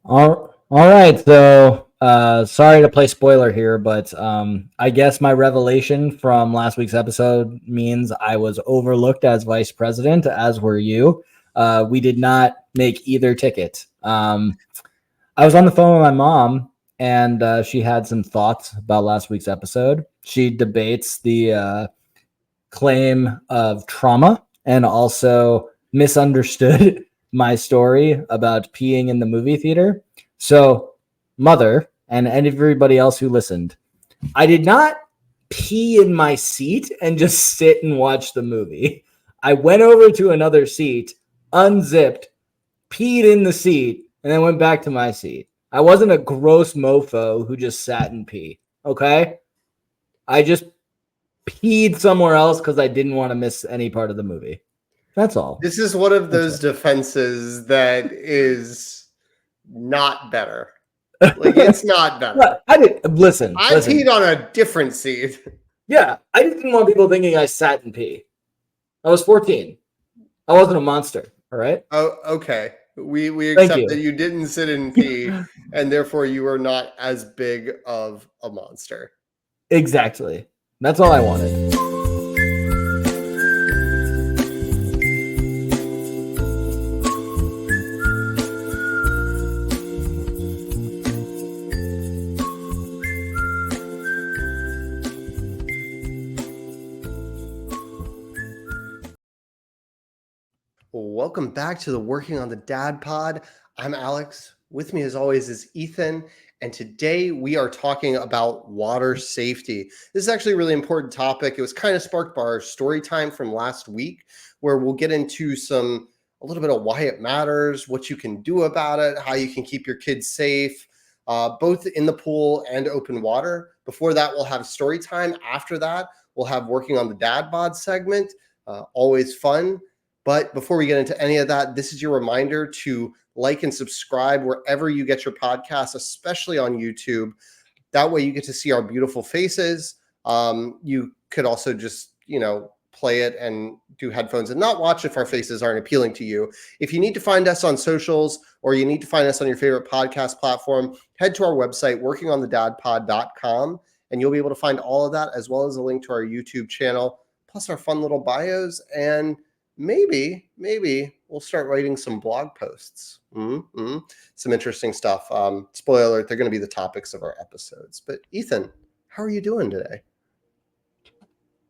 All right. So, sorry to play spoiler here, but I guess my revelation from last week's episode means I was overlooked as vice president, as were you. We did not make either ticket. I was on the phone with my mom, and she had some thoughts about last week's episode. She debates the claim of trauma and also misunderstood my story about peeing in the movie theater. So, mother, and everybody else who listened, I did not pee in my seat and just sit and watch the movie. I went over to another seat, unzipped, peed in the seat, and then went back to my seat. I wasn't a gross mofo who just sat and pee. Okay. I just peed somewhere else because I didn't want to miss any part of the movie. That's all. This is one of those defenses that is not better. Like, it's not better. I didn't listen. I peed on a different seat. Yeah, I just didn't want people thinking I sat and pee. I was 14. I wasn't a monster. All right. Oh, okay. We accept that you didn't sit and pee, and therefore you are not as big of a monster. Exactly. That's all I wanted. Welcome back to the Working on the Dad Pod. I'm Alex. With me, as always, is Ethan. And today we are talking about water safety. This is actually a really important topic. It was kind of sparked by our story time from last week, where we'll get into a little bit of why it matters, what you can do about it, how you can keep your kids safe, both in the pool and open water. Before that, we'll have story time. After that, we'll have Working on the Dad Bod segment. Always fun. But before we get into any of that, this is your reminder to like and subscribe wherever you get your podcasts, especially on YouTube. That way you get to see our beautiful faces. You could also just, play it and do headphones and not watch if our faces aren't appealing to you. If you need to find us on socials or you need to find us on your favorite podcast platform, head to our website, workingondadadpod.com, and you'll be able to find all of that as well as a link to our YouTube channel, plus our fun little bios, and maybe we'll start writing some blog posts. Some interesting stuff. Spoiler alert, they're going to be the topics of our episodes. But Ethan, how are you doing today?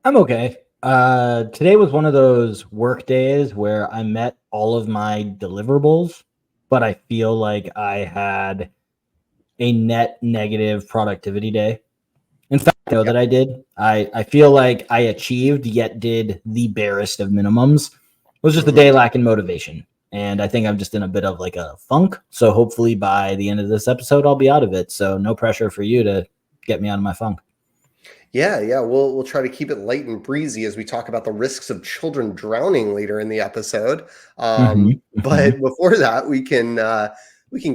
I'm okay. Today was one of those work days where I met all of my deliverables, but I feel like I had a net negative productivity day. In fact, I know that I did. I feel like I achieved yet did the barest of minimums. It was just a day lacking motivation. And I think I'm just in a bit of like a funk. So hopefully by the end of this episode, I'll be out of it. So no pressure for you to get me out of my funk. Yeah. We'll try to keep it light and breezy as we talk about the risks of children drowning later in the episode. But before that, we can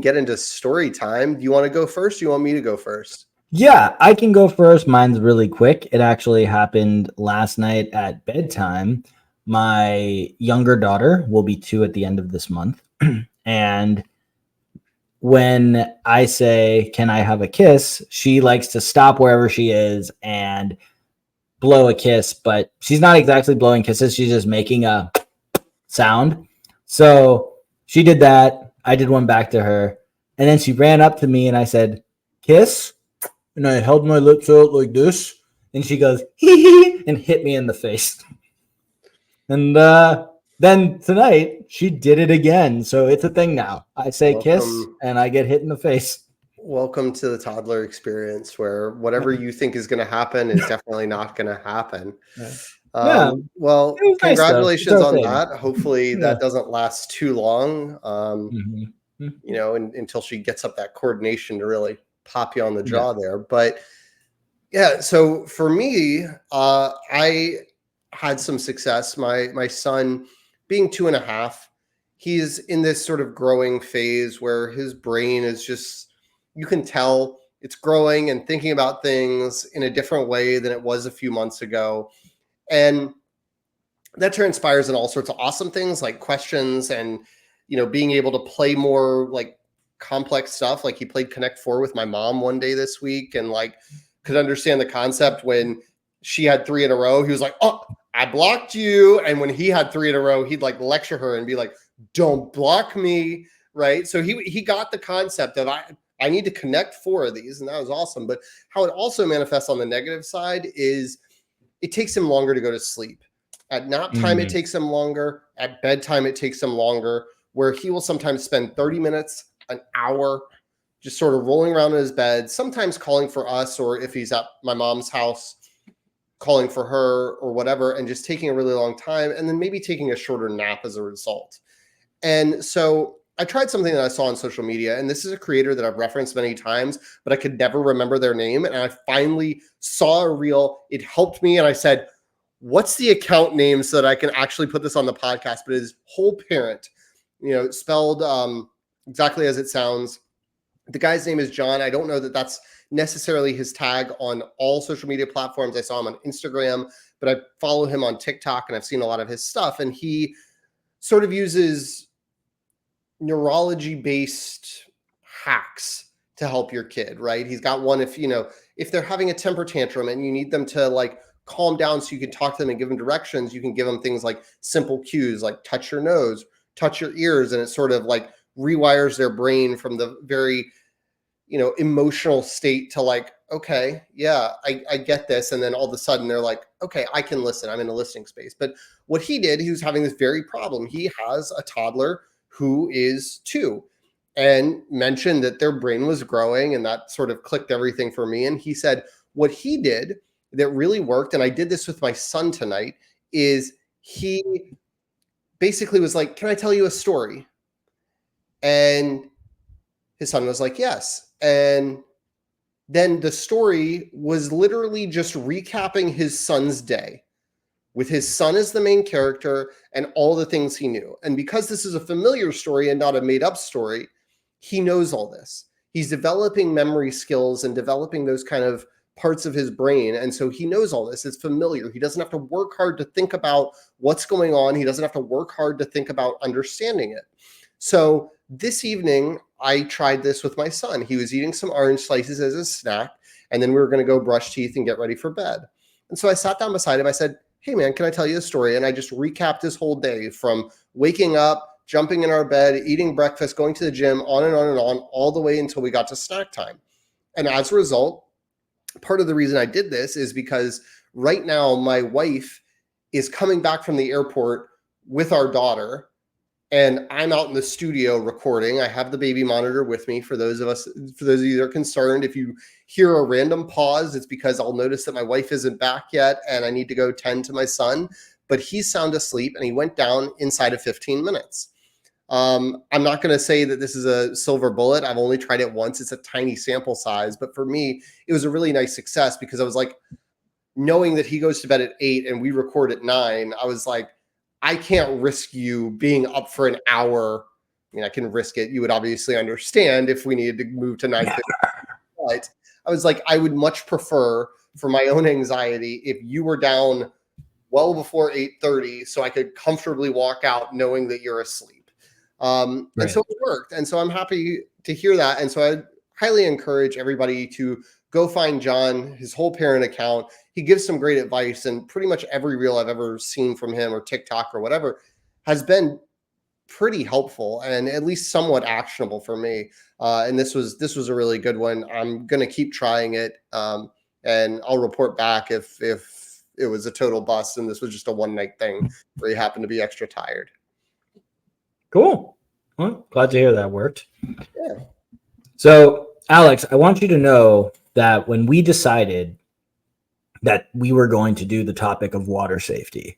get into story time. Do you want to go first? Do you want me to go first? Yeah, I can go first. Mine's really quick. It actually happened last night at bedtime. My younger daughter will be 2 at the end of this month. And when I say, "Can I have a kiss?" she likes to stop wherever she is and blow a kiss, but she's not exactly blowing kisses. She's just making a sound. So she did that. I did one back to her. And then she ran up to me and I said, "Kiss?" And I held my lips out like this. And she goes, "Hee hee," and hit me in the face. And then tonight, she did it again. So it's a thing now. I say kiss, and I get hit in the face. Welcome to the toddler experience where whatever you think is going to happen is definitely not going to happen. Well, congratulations on that. Hopefully that doesn't last too long, until she gets up that coordination to really pop you on the jaw there. But yeah, so for me, I had some success. My son, being 2.5, he's in this sort of growing phase where his brain is just, you can tell it's growing and thinking about things in a different way than it was a few months ago. And that transpires in all sorts of awesome things like questions and, being able to play more like complex stuff. Like he played Connect Four with my mom one day this week and like could understand the concept when she had 3 in a row. He was like, oh, I blocked you. And when he had 3 in a row, he'd like lecture her and be like, don't block me. Right. So he got the concept of I need to connect 4 of these. And that was awesome. But how it also manifests on the negative side is it takes him longer to go to sleep. At nap time, it takes him longer. At bedtime, it takes him longer, where he will sometimes spend 30 minutes, an hour, just sort of rolling around in his bed, sometimes calling for us, or if he's at my mom's house, calling for her or whatever, and just taking a really long time, and then maybe taking a shorter nap as a result. And so I tried something that I saw on social media, and this is a creator that I've referenced many times, but I could never remember their name. And I finally saw a reel. It helped me. And I said, what's the account name so that I can actually put this on the podcast? But it is Whole Parent, spelled exactly as it sounds. The guy's name is John. I don't know that that's necessarily his tag on all social media platforms. I saw him on Instagram, but I follow him on TikTok and I've seen a lot of his stuff. And he sort of uses neurology-based hacks to help your kid, right? He's got one if they're having a temper tantrum and you need them to like calm down so you can talk to them and give them directions, you can give them things like simple cues, like touch your nose, touch your ears, and it sort of like rewires their brain from the very, emotional state to like, okay, yeah, I get this. And then all of a sudden they're like, okay, I can listen. I'm in a listening space. But what he did, he was having this very problem. He has a toddler who is 2 and mentioned that their brain was growing, and that sort of clicked everything for me. And he said what he did that really worked, and I did this with my son tonight, is he basically was like, can I tell you a story? And his son was like, yes. And then the story was literally just recapping his son's day with his son as the main character and all the things he knew. And because this is a familiar story and not a made up story, he knows all this. He's developing memory skills and developing those kind of parts of his brain. And so he knows all this. It's familiar. He doesn't have to work hard to think about what's going on. He doesn't have to work hard to think about understanding it. So this evening, I tried this with my son. He was eating some orange slices as a snack, and then we were going to go brush teeth and get ready for bed. And so I sat down beside him. I said, hey, man, can I tell you a story? And I just recapped his whole day from waking up, jumping in our bed, eating breakfast, going to the gym, on and on and on, all the way until we got to snack time. And as a result, part of the reason I did this is because right now my wife is coming back from the airport with our daughter, and I'm out in the studio recording. I have the baby monitor with me. For those of you that are concerned, if you hear a random pause, it's because I'll notice that my wife isn't back yet and I need to go tend to my son, but he's sound asleep and he went down inside of 15 minutes. I'm not going to say that this is a silver bullet. I've only tried it once. It's a tiny sample size, but for me, it was a really nice success because I was like, knowing that he goes to bed at 8 and we record at 9, I was like, I can't risk you being up for an hour. I mean, I can risk it. You would obviously understand if we needed to move to 9:50. But I was like, I would much prefer, for my own anxiety, if you were down well before 8:30 so I could comfortably walk out knowing that you're asleep. And so it worked. And so I'm happy to hear that. And so I highly encourage everybody to go find John, his Whole Parent account. He gives some great advice, and pretty much every reel I've ever seen from him or TikTok or whatever has been pretty helpful and at least somewhat actionable for me. And this was a really good one. I'm going to keep trying it. And I'll report back if it was a total bust and this was just a one night thing where you happen to be extra tired. Cool. Well, glad to hear that worked. Yeah. So, Alex, I want you to know that when we decided that we were going to do the topic of water safety,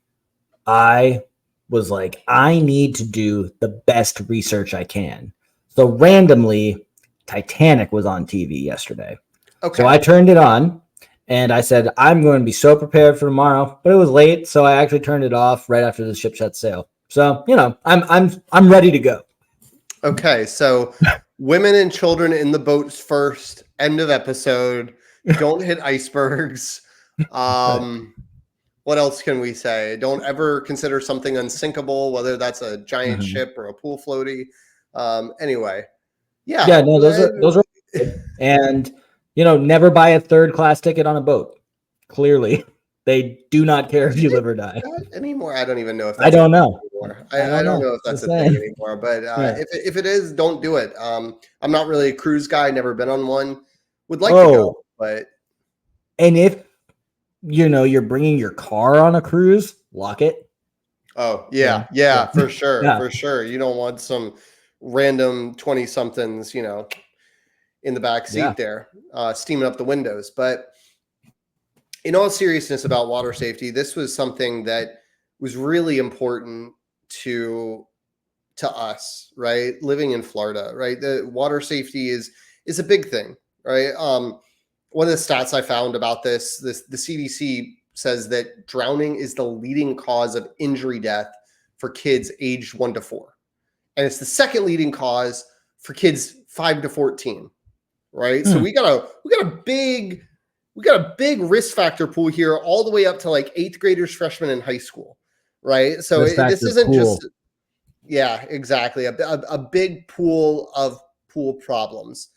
I was like, I need to do the best research I can. So randomly, Titanic was on TV yesterday. Okay. So I turned it on and I said, I'm going to be so prepared for tomorrow, but it was late. So I actually turned it off right after the ship set sail. So, I'm ready to go. Okay. So women and children in the boats first, end of episode. Don't hit icebergs. What else can we say? Don't ever consider something unsinkable, whether that's a giant ship or a pool floaty. Anyway, Yeah. Yeah, no, those are good. And never buy a third class ticket on a boat. Clearly, they do not care if you live or die. Not anymore. I don't even know if I that's don't know. anymore. I I don't don't know. know if that's Just a thing saying. anymore. But Yeah. if it is, don't do it. I'm not really a cruise guy. Never been on one. Would like to go, Oh, but and if you're bringing your car on a cruise, lock it. oh Yeah. yeah, for sure, Yeah. for sure. You don't want some random 20 somethings, in the back Yeah. seat there, steaming up the windows. But in all seriousness about water safety, this was something that was really important to us, right? Living in Florida, right? The water safety is a big thing, right? One of the stats I found about the CDC says that drowning is the leading cause of injury death for kids aged 1 to 4. And it's the second leading cause for kids 5 to 14, right? So we got a big risk factor pool here all the way up to like 8th graders, freshmen in high school, right? So this isn't just yeah, exactly. A big pool of pool problems.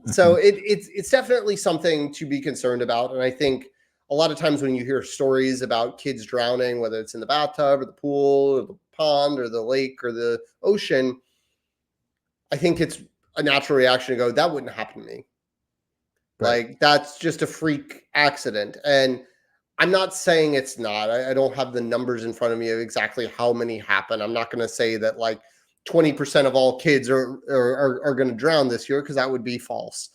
So it's definitely something to be concerned about. And I think a lot of times when you hear stories about kids drowning, whether it's in the bathtub or the pool or the pond or the lake or the ocean, I think it's a natural reaction to go, that wouldn't happen to me. Right. Like that's just a freak accident. And I'm not saying it's not. I don't have the numbers in front of me of exactly how many happen. I'm not going to say that like 20% of all kids are going to drown this year because that would be false.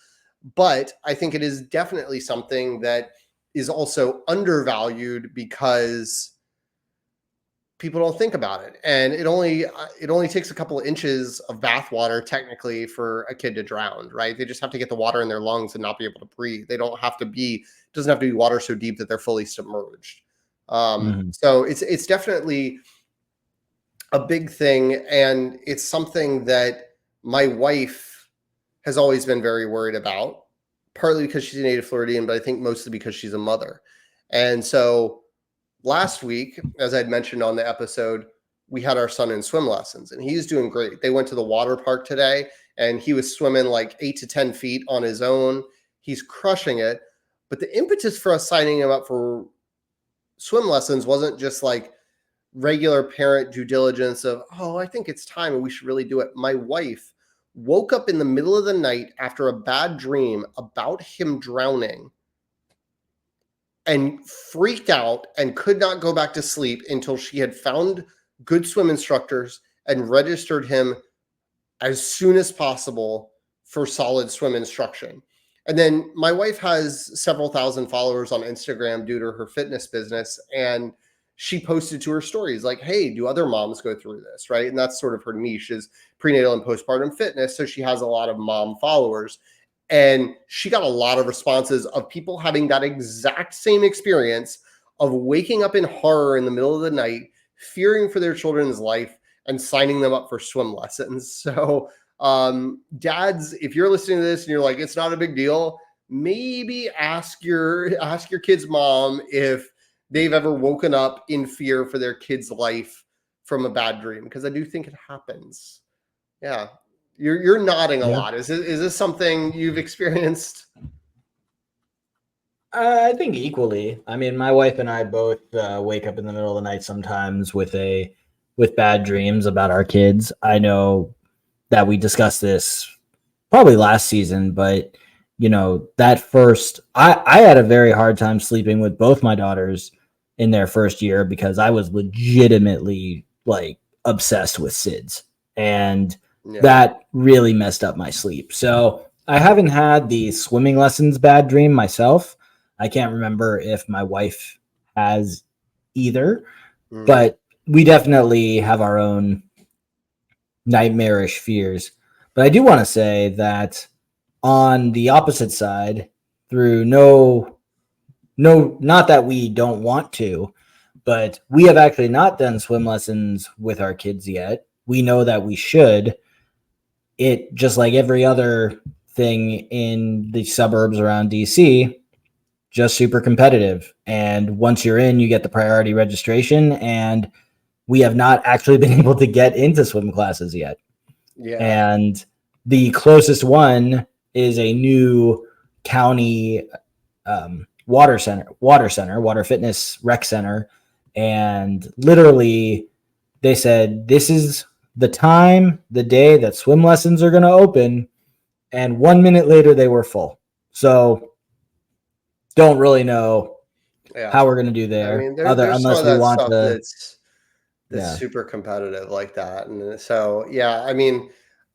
But I think it is definitely something that is also undervalued because people don't think about it, and it only takes a couple of inches of bath water technically for a kid to drown, right? They just have to get the water in their lungs and not be able to breathe. They don't have to be it doesn't have to be water so deep that they're fully submerged. So it's definitely a big thing, and it's something that my wife has always been very worried about, partly because she's a native Floridian, but I think mostly because she's a mother. And so last week, as I'd mentioned on the episode, we had our son in swim lessons and he's doing great. They went to the water park today and he was swimming like 8 to 10 feet on his own. He's crushing it. But the impetus for us signing him up for swim lessons wasn't just like regular parent due diligence of, oh, I think it's time and we should really do it. My wife woke up in the middle of the night after a bad dream about him drowning and freaked out and could not go back to sleep until she had found good swim instructors and registered him as soon as possible for solid swim instruction. And then my wife has several thousand followers on Instagram due to her fitness business. And she posted to her stories like, hey, do other moms go through this? Right. And that's sort of her niche is prenatal and postpartum fitness. So she has a lot of mom followers. And she got a lot of responses of people having that exact same experience of waking up in horror in the middle of the night, fearing for their children's life and signing them up for swim lessons. So dads, if you're listening to this and you're like, it's not a big deal, maybe ask your kid's mom if they've ever woken up in fear for their kid's life from a bad dream, because I do think it happens. Yeah. You're nodding a lot. Is this something you've experienced? I think equally. I mean, my wife and I both wake up in the middle of the night sometimes with bad dreams about our kids. I know that we discussed this probably last season, but that first, I had a very hard time sleeping with both my daughters in their first year because I was legitimately like obsessed with SIDS, and that really messed up my sleep. So I haven't had the swimming lessons bad dream myself. I can't remember if my wife has either, but we definitely have our own nightmarish fears. But I do want to say that on the opposite side, through not that we don't want to, but we have actually not done swim lessons with our kids yet. We know that we should. It just like every other thing in the suburbs around DC, just super competitive. And once you're in, you get the priority registration. And we have not actually been able to get into swim classes yet. Yeah. And the closest one is a new county water fitness rec center. And literally they said, this is the day that swim lessons are going to open. And 1 minute later they were full. So don't really know how we're going to do there. I mean, there's unless some of we that want stuff to, that's super competitive like that. And so, I mean,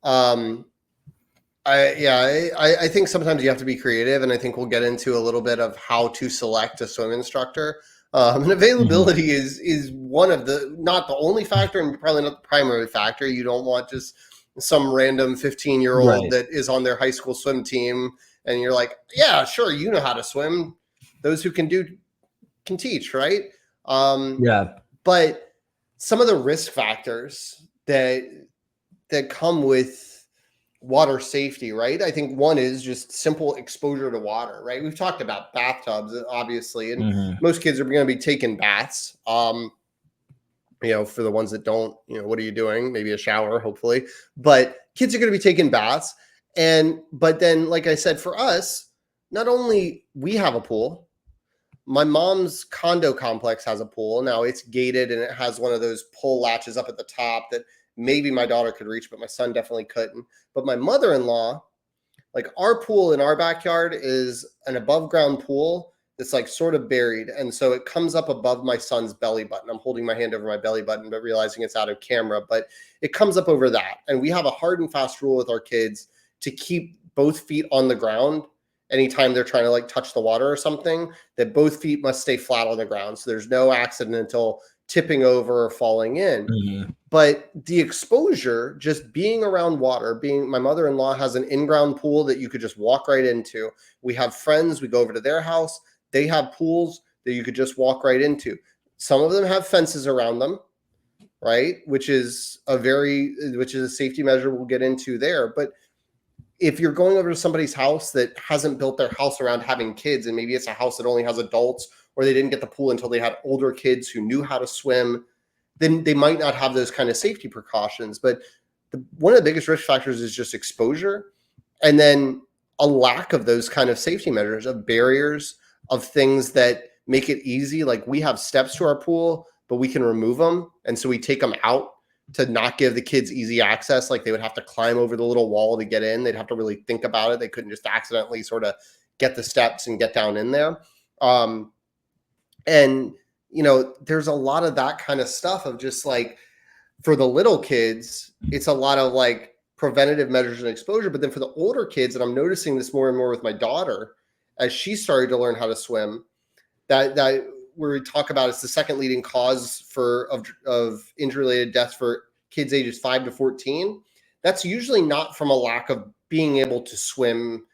I think sometimes you have to be creative, and I think we'll get into a little bit of how to select a swim instructor. And availability is one of not the only factor, and probably not the primary factor. You don't want just some random 15-year-old that is on their high school swim team, and you're like, yeah, sure, you know how to swim. Those who can teach, right? But some of the risk factors that come with water safety, right? I think one is just simple exposure to water, right? We've talked about bathtubs, obviously, and most kids are going to be taking baths. For the ones that don't, what are you doing? Maybe a shower, hopefully. But kids are going to be taking baths. But then, like I said, for us, not only we have a pool, my mom's condo complex has a pool. Now it's gated and it has one of those pull latches up at the top that maybe my daughter could reach, but my son definitely couldn't. But my mother-in-law, like, our pool in our backyard is an above ground pool that's like sort of buried. And so it comes up above my son's belly button. I'm holding my hand over my belly button, but realizing it's out of camera, but it comes up over that. And we have a hard and fast rule with our kids to keep both feet on the ground anytime they're trying to like touch the water or something, that both feet must stay flat on the ground. So there's no accidental tipping over or falling in. But the exposure, just being around water, my mother-in-law has an in-ground pool that you could just walk right into. We have friends, we go over to their house. They have pools that you could just walk right into. Some of them have fences around them, right? Which is a safety measure we'll get into there. But if you're going over to somebody's house that hasn't built their house around having kids, and maybe it's a house that only has adults, or they didn't get the pool until they had older kids who knew how to swim, then they might not have those kind of safety precautions. But one of the biggest risk factors is just exposure, and then a lack of those kind of safety measures, of barriers, of things that make it easy. Like, we have steps to our pool, but we can remove them. And so we take them out to not give the kids easy access. Like, they would have to climb over the little wall to get in. They'd have to really think about it. They couldn't just accidentally sort of get the steps and get down in there. And, there's a lot of that kind of stuff of just like, for the little kids, it's a lot of like preventative measures and exposure. But then for the older kids, and I'm noticing this more and more with my daughter, as she started to learn how to swim, that where we talk about it's the second leading cause of injury-related deaths for kids ages 5 to 14. That's usually not from a lack of being able to swim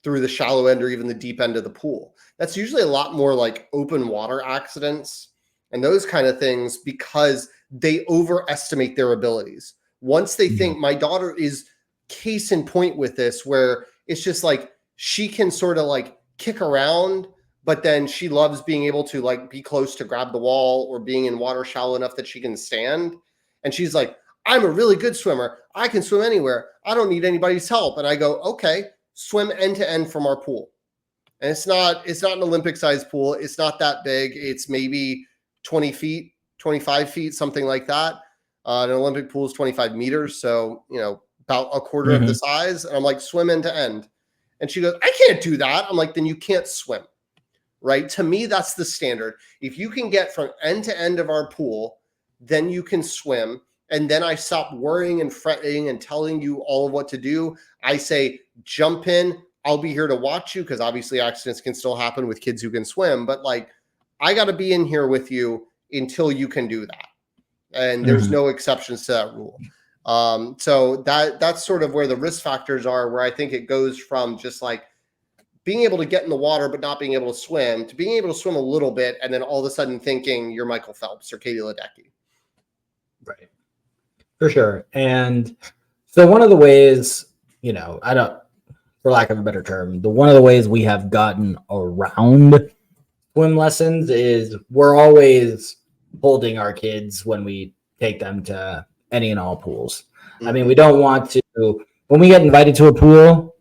through the shallow end or even the deep end of the pool. That's usually a lot more like open water accidents and those kind of things, because they overestimate their abilities. Once they think, my daughter is case in point with this, where it's just like, she can sort of like kick around, but then she loves being able to like be close to grab the wall, or being in water shallow enough that she can stand. And she's like, I'm a really good swimmer. I can swim anywhere. I don't need anybody's help. And I go, okay, swim end to end from our pool. And it's not an Olympic sized pool. It's not that big. It's maybe 20 feet, 25 feet, something like that. An Olympic pool is 25 meters. So, about a quarter of the size. And I'm like, swim end to end. And she goes, I can't do that. I'm like, then you can't swim. Right? To me, that's the standard. If you can get from end to end of our pool, then you can swim. And then I stop worrying and fretting and telling you all of what to do. I say, jump in. I'll be here to watch you, because obviously accidents can still happen with kids who can swim. But like, I got to be in here with you until you can do that. And there's no exceptions to that rule. So that's sort of where the risk factors are, where I think it goes from just like being able to get in the water but not being able to swim, to being able to swim a little bit and then all of a sudden thinking you're Michael Phelps or Katie Ledecky. Right. For sure. And so one of the ways, for lack of a better term, one of the ways we have gotten around swim lessons is we're always holding our kids when we take them to any and all pools. I mean, we don't want to when we get invited to a pool,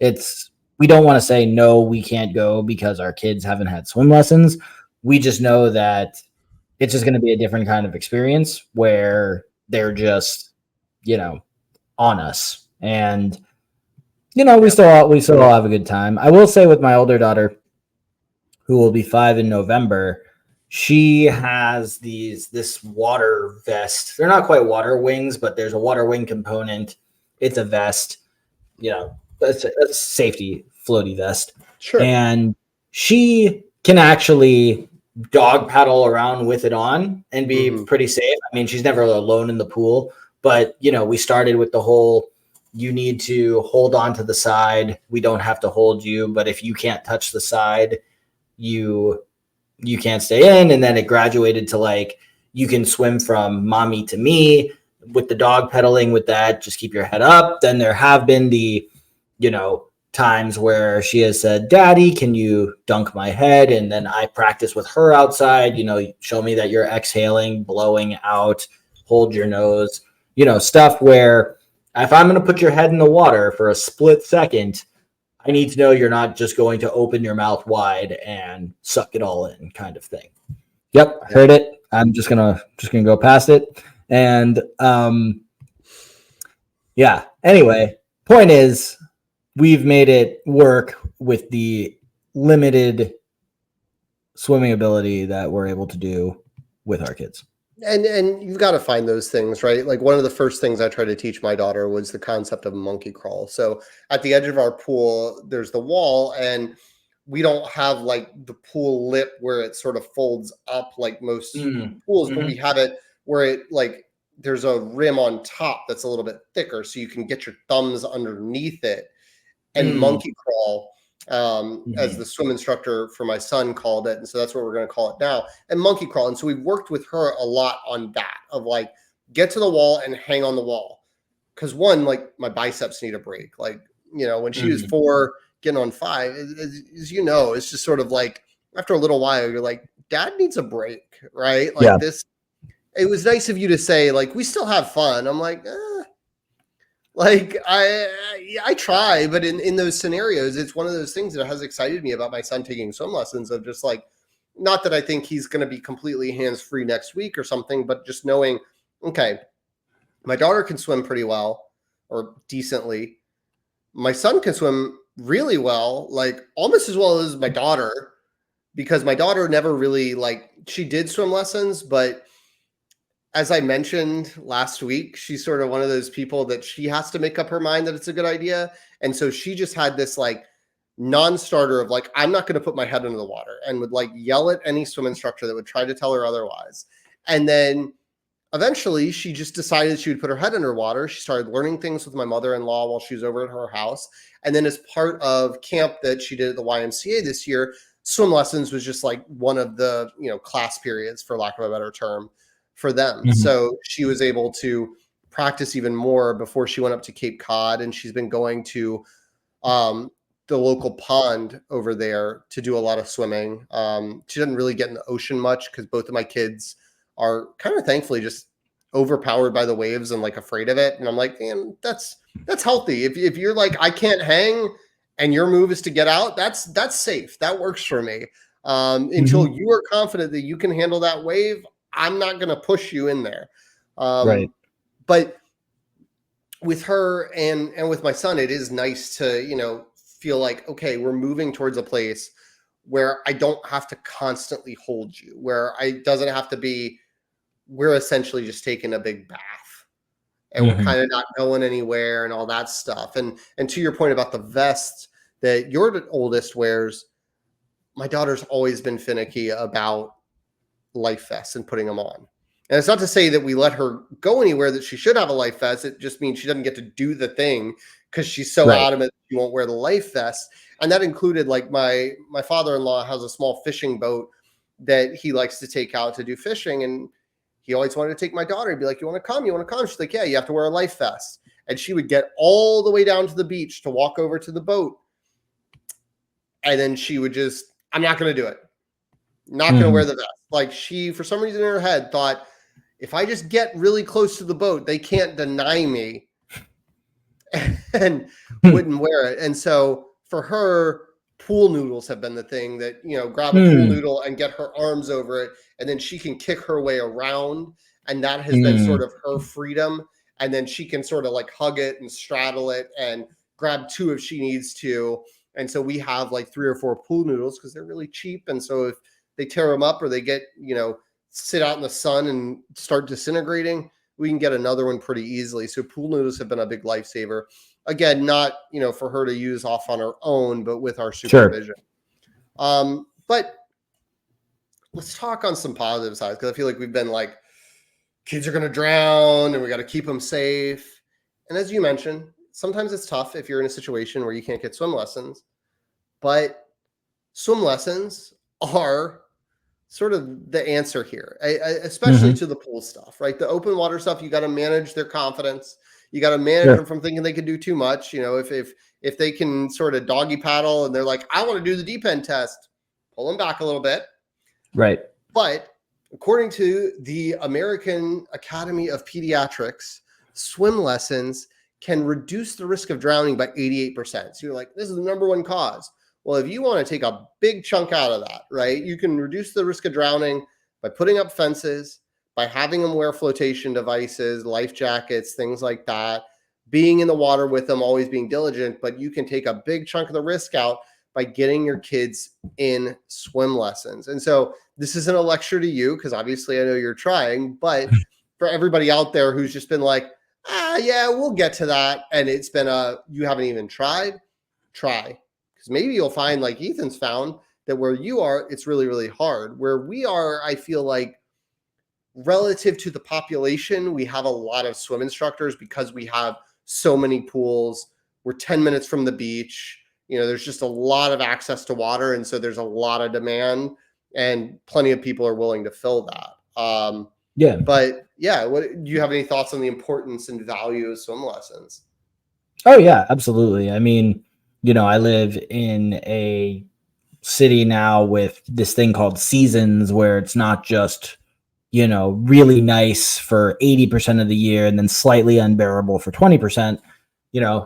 we don't want to say no, we can't go because our kids haven't had swim lessons. We just know that it's just going to be a different kind of experience where they're just, on us. And we still all have a good time. I will say with my older daughter, who will be 5 in November, she has this water vest. They're not quite water wings, but there's a water wing component. It's a vest, it's a safety floaty vest. Sure. And she can actually dog paddle around with it on and be pretty safe. I mean, she's never alone in the pool, but we started with the whole, you need to hold on to the side. We don't have to hold you, but if you can't touch the side, you can't stay in. And then it graduated to like, you can swim from mommy to me with the dog pedaling with that. Just keep your head up. Then there have been the, times where she has said, Daddy, can you dunk my head? And then I practice with her outside, show me that you're exhaling, blowing out, hold your nose, stuff where if I'm going to put your head in the water for a split second, I need to know you're not just going to open your mouth wide and suck it all in kind of thing. Yep. Heard it. I'm just going to go past it. And, anyway, point is, we've made it work with the limited swimming ability that we're able to do with our kids. And you've got to find those things, right? Like one of the first things I tried to teach my daughter was the concept of monkey crawl. So at the edge of our pool, there's the wall, and we don't have like the pool lip where it sort of folds up like most pools, but we have it where it like there's a rim on top that's a little bit thicker, so you can get your thumbs underneath it. And monkey crawl, as the swim instructor for my son called it. And so that's what we're going to call it now. And monkey crawl. And so we've worked with her a lot on that of like, get to the wall and hang on the wall. Because one, like my biceps need a break. Like, when she was 4, getting on 5, as it's just sort of like, after a little while, you're like, Dad needs a break, right? Like this, it was nice of you to say, like, we still have fun. I'm like, like I try, but in those scenarios, it's one of those things that has excited me about my son taking swim lessons of just like, not that I think he's going to be completely hands-free next week or something, but just knowing, okay, my daughter can swim pretty well or decently. My son can swim really well, like almost as well as my daughter, because my daughter never really she did swim lessons, but as I mentioned last week, she's sort of one of those people that she has to make up her mind that it's a good idea. And so she just had this like non-starter of like, I'm not going to put my head under the water, and would like yell at any swim instructor that would try to tell her otherwise. And then eventually she just decided she would put her head underwater. She started learning things with my mother-in-law while she was over at her house. And then as part of camp that she did at the YMCA this year, swim lessons was just like one of the, class periods, for lack of a better term, for them. So she was able to practice even more before she went up to Cape Cod. And she's been going to the local pond over there to do a lot of swimming. She doesn't really get in the ocean much because both of my kids are kind of thankfully just overpowered by the waves and like afraid of it. And I'm like, man, that's healthy. If you're like, I can't hang and your move is to get out, that's safe. That works for me. Until you are confident that you can handle that wave, I'm not going to push you in there. Right. But with her and with my son, it is nice to, feel like, okay, we're moving towards a place where I don't have to constantly hold you, where doesn't have to be, we're essentially just taking a big bath and we're kind of not going anywhere and all that stuff. And to your point about the vest that your oldest wears, my daughter's always been finicky about life vests and putting them on. And it's not to say that we let her go anywhere that she should have a life vest. It just means she doesn't get to do the thing because she's so adamant she won't wear the life vest. And that included like my father-in-law has a small fishing boat that he likes to take out to do fishing. And he always wanted to take my daughter. He'd be like, you want to come? You want to come? She's like, yeah, you have to wear a life vest. And she would get all the way down to the beach to walk over to the boat. And then she would just, I'm not going to do it. Not going to wear the vest. Like she, for some reason in her head, thought, if I just get really close to the boat, they can't deny me. and wouldn't wear it. And so for her, pool noodles have been the thing that, grab a pool noodle and get her arms over it, and then she can kick her way around. And that has been sort of her freedom. And then she can sort of like hug it and straddle it and grab two if she needs to. And so we have like 3 or 4 pool noodles because they're really cheap. And so if they tear them up or they get, sit out in the sun and start disintegrating, we can get another one pretty easily. So pool noodles have been a big lifesaver. Again, not, for her to use off on her own, but with our supervision. Sure. But let's talk on some positive sides, because I feel like we've been like, kids are going to drown and we got to keep them safe. And as you mentioned, sometimes it's tough if you're in a situation where you can't get swim lessons, but swim lessons are sort of the answer here, especially to the pool stuff, right? The open water stuff, you got to manage their confidence. You got to manage them from thinking they can do too much. If they can sort of doggy paddle and they're like, I want to do the deep end test, pull them back a little bit. Right. But according to the American Academy of Pediatrics, swim lessons can reduce the risk of drowning by 88%. So you're like, this is the number one cause. Well, if you want to take a big chunk out of that, right, you can reduce the risk of drowning by putting up fences, by having them wear flotation devices, life jackets, things like that, being in the water with them, always being diligent. But you can take a big chunk of the risk out by getting your kids in swim lessons. And so this isn't a lecture to you, because obviously I know you're trying, but for everybody out there who's just been like, yeah, we'll get to that, and it's been you haven't even tried, try. Because maybe you'll find, like Ethan's found, that where you are, it's really, really hard. Where we are, I feel like, relative to the population, we have a lot of swim instructors because we have so many pools. We're 10 minutes from the beach. There's just a lot of access to water. And so there's a lot of demand, and plenty of people are willing to fill that. Yeah. But yeah, do you have any thoughts on the importance and value of swim lessons? Oh yeah, absolutely. I mean, I live in a city now with this thing called seasons, where it's not just, really nice for 80% of the year and then slightly unbearable for 20%.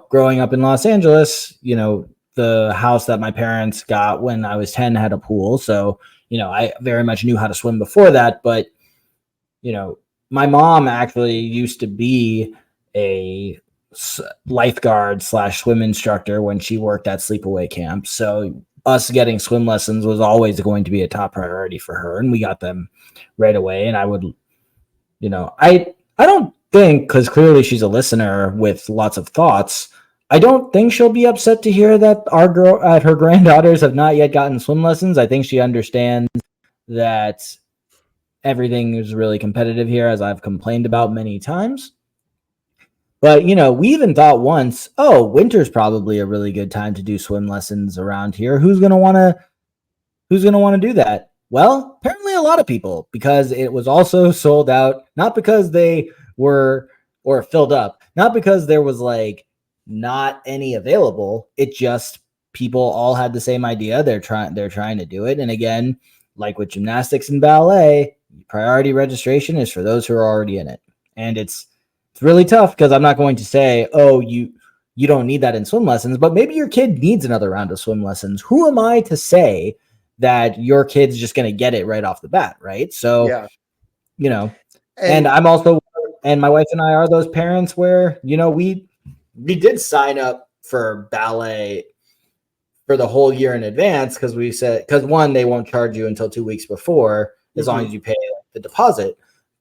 Growing up in Los Angeles, the house that my parents got when I was 10 had a pool. So, I very much knew how to swim before that. But, my mom actually used to be a lifeguard / swim instructor when she worked at sleepaway camp. So us getting swim lessons was always going to be a top priority for her. And we got them right away. And I would, I don't think, because clearly she's a listener with lots of thoughts, I don't think she'll be upset to hear that her granddaughters have not yet gotten swim lessons. I think she understands that everything is really competitive here, as I've complained about many times. But, we even thought once, winter's probably a really good time to do swim lessons around here. Who's going to want to do that? Well, apparently a lot of people, because it was also sold out, not because they were, or filled up, not because there was like not any available. It just, people all had the same idea. They're trying to do it. And again, like with gymnastics and ballet, priority registration is for those who are already in it. And it's really tough, because I'm not going to say, you don't need that in swim lessons, but maybe your kid needs another round of swim lessons. Who am I to say that your kid's just going to get it right off the bat, right? So, yeah. And I'm also, and my wife and I are those parents where, we did sign up for ballet for the whole year in advance, because we said, because one, they won't charge you until 2 weeks before, as long as you pay the deposit.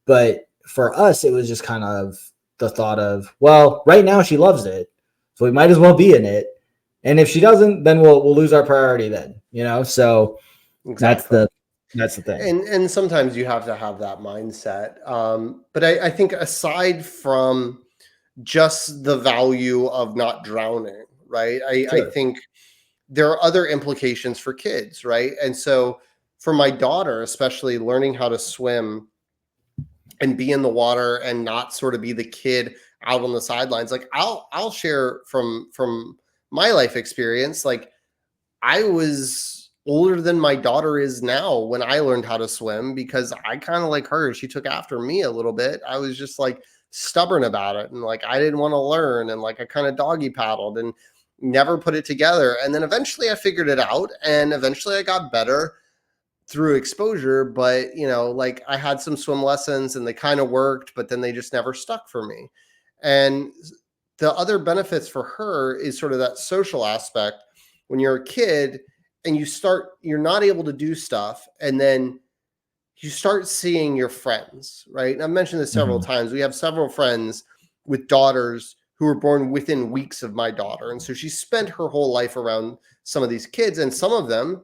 But for us, it was just kind of the thought of, well, right now she loves it, so we might as well be in it. And if she doesn't, then we'll lose our priority then, so exactly. That's the thing. And sometimes you have to have that mindset. But I think aside from just the value of not drowning, right? I think there are other implications for kids, right? And so for my daughter, especially, learning how to swim and be in the water and not sort of be the kid out on the sidelines. Like I'll share from my life experience. Like, I was older than my daughter is now when I learned how to swim, because I kind of like her. She took after me a little bit. I was just like stubborn about it. And like, I didn't want to learn. And like, I kind of doggy paddled and never put it together. And then eventually I figured it out, and eventually I got better through exposure. But, you know, like I had some swim lessons and they kind of worked, but then they just never stuck for me. And the other benefits for her is sort of that social aspect. When you're a kid and you're not able to do stuff, and then you start seeing your friends, right? And I've mentioned this several times. We have several friends with daughters who were born within weeks of my daughter. And so she spent her whole life around some of these kids, and some of them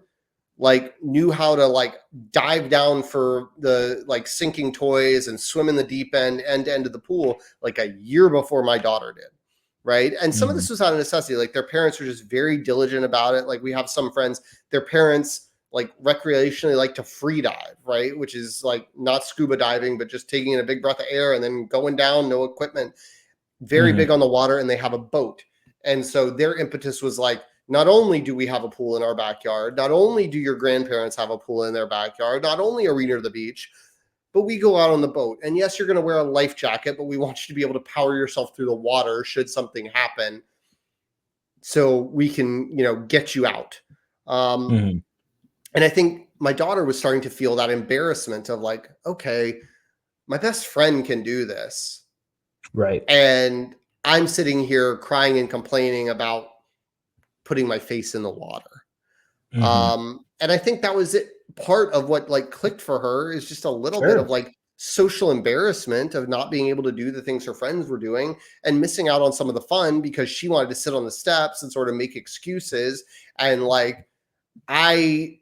like knew how to like dive down for the like sinking toys and swim in the deep end to end of the pool like a year before my daughter did. Right. And some of this was out of necessity. Like their parents were just very diligent about it. Like we have some friends, their parents like recreationally like to free dive, right? Which is like not scuba diving, but just taking in a big breath of air and then going down, no equipment, very big on the water, and they have a boat. And so their impetus was like, not only do we have a pool in our backyard, not only do your grandparents have a pool in their backyard, not only are we near the beach, but we go out on the boat. And yes, you're going to wear a life jacket, but we want you to be able to power yourself through the water should something happen, so we can, you know, get you out. And I think my daughter was starting to feel that embarrassment of like, okay, my best friend can do this. Right. And I'm sitting here crying and complaining about putting my face in the water. And I think that was it. Part of what like clicked for her is just a little bit of like social embarrassment of not being able to do the things her friends were doing and missing out on some of the fun because she wanted to sit on the steps and sort of make excuses. And like, I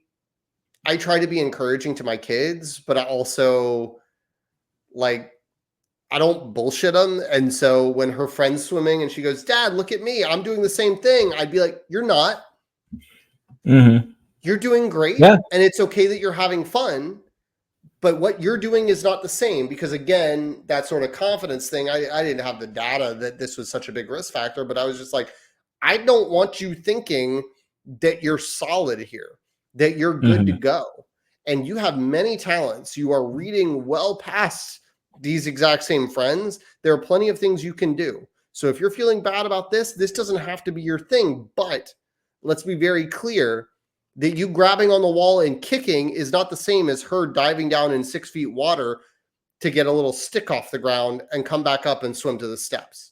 try to be encouraging to my kids, but I also like, I don't bullshit them. And so when her friend's swimming and she goes, "Dad, look at me, I'm doing the same thing," I'd be like, "You're not. You're doing great. Yeah. And it's okay that you're having fun, but what you're doing is not the same." Because again, that sort of confidence thing, I didn't have the data that this was such a big risk factor, but I was just like, I don't want you thinking that you're solid here, that you're good to go. And you have many talents. You are reading well past these exact same friends. There are plenty of things you can do. So if you're feeling bad about this doesn't have to be your thing, but let's be very clear that you grabbing on the wall and kicking is not the same as her diving down in 6 feet water to get a little stick off the ground and come back up and swim to the steps.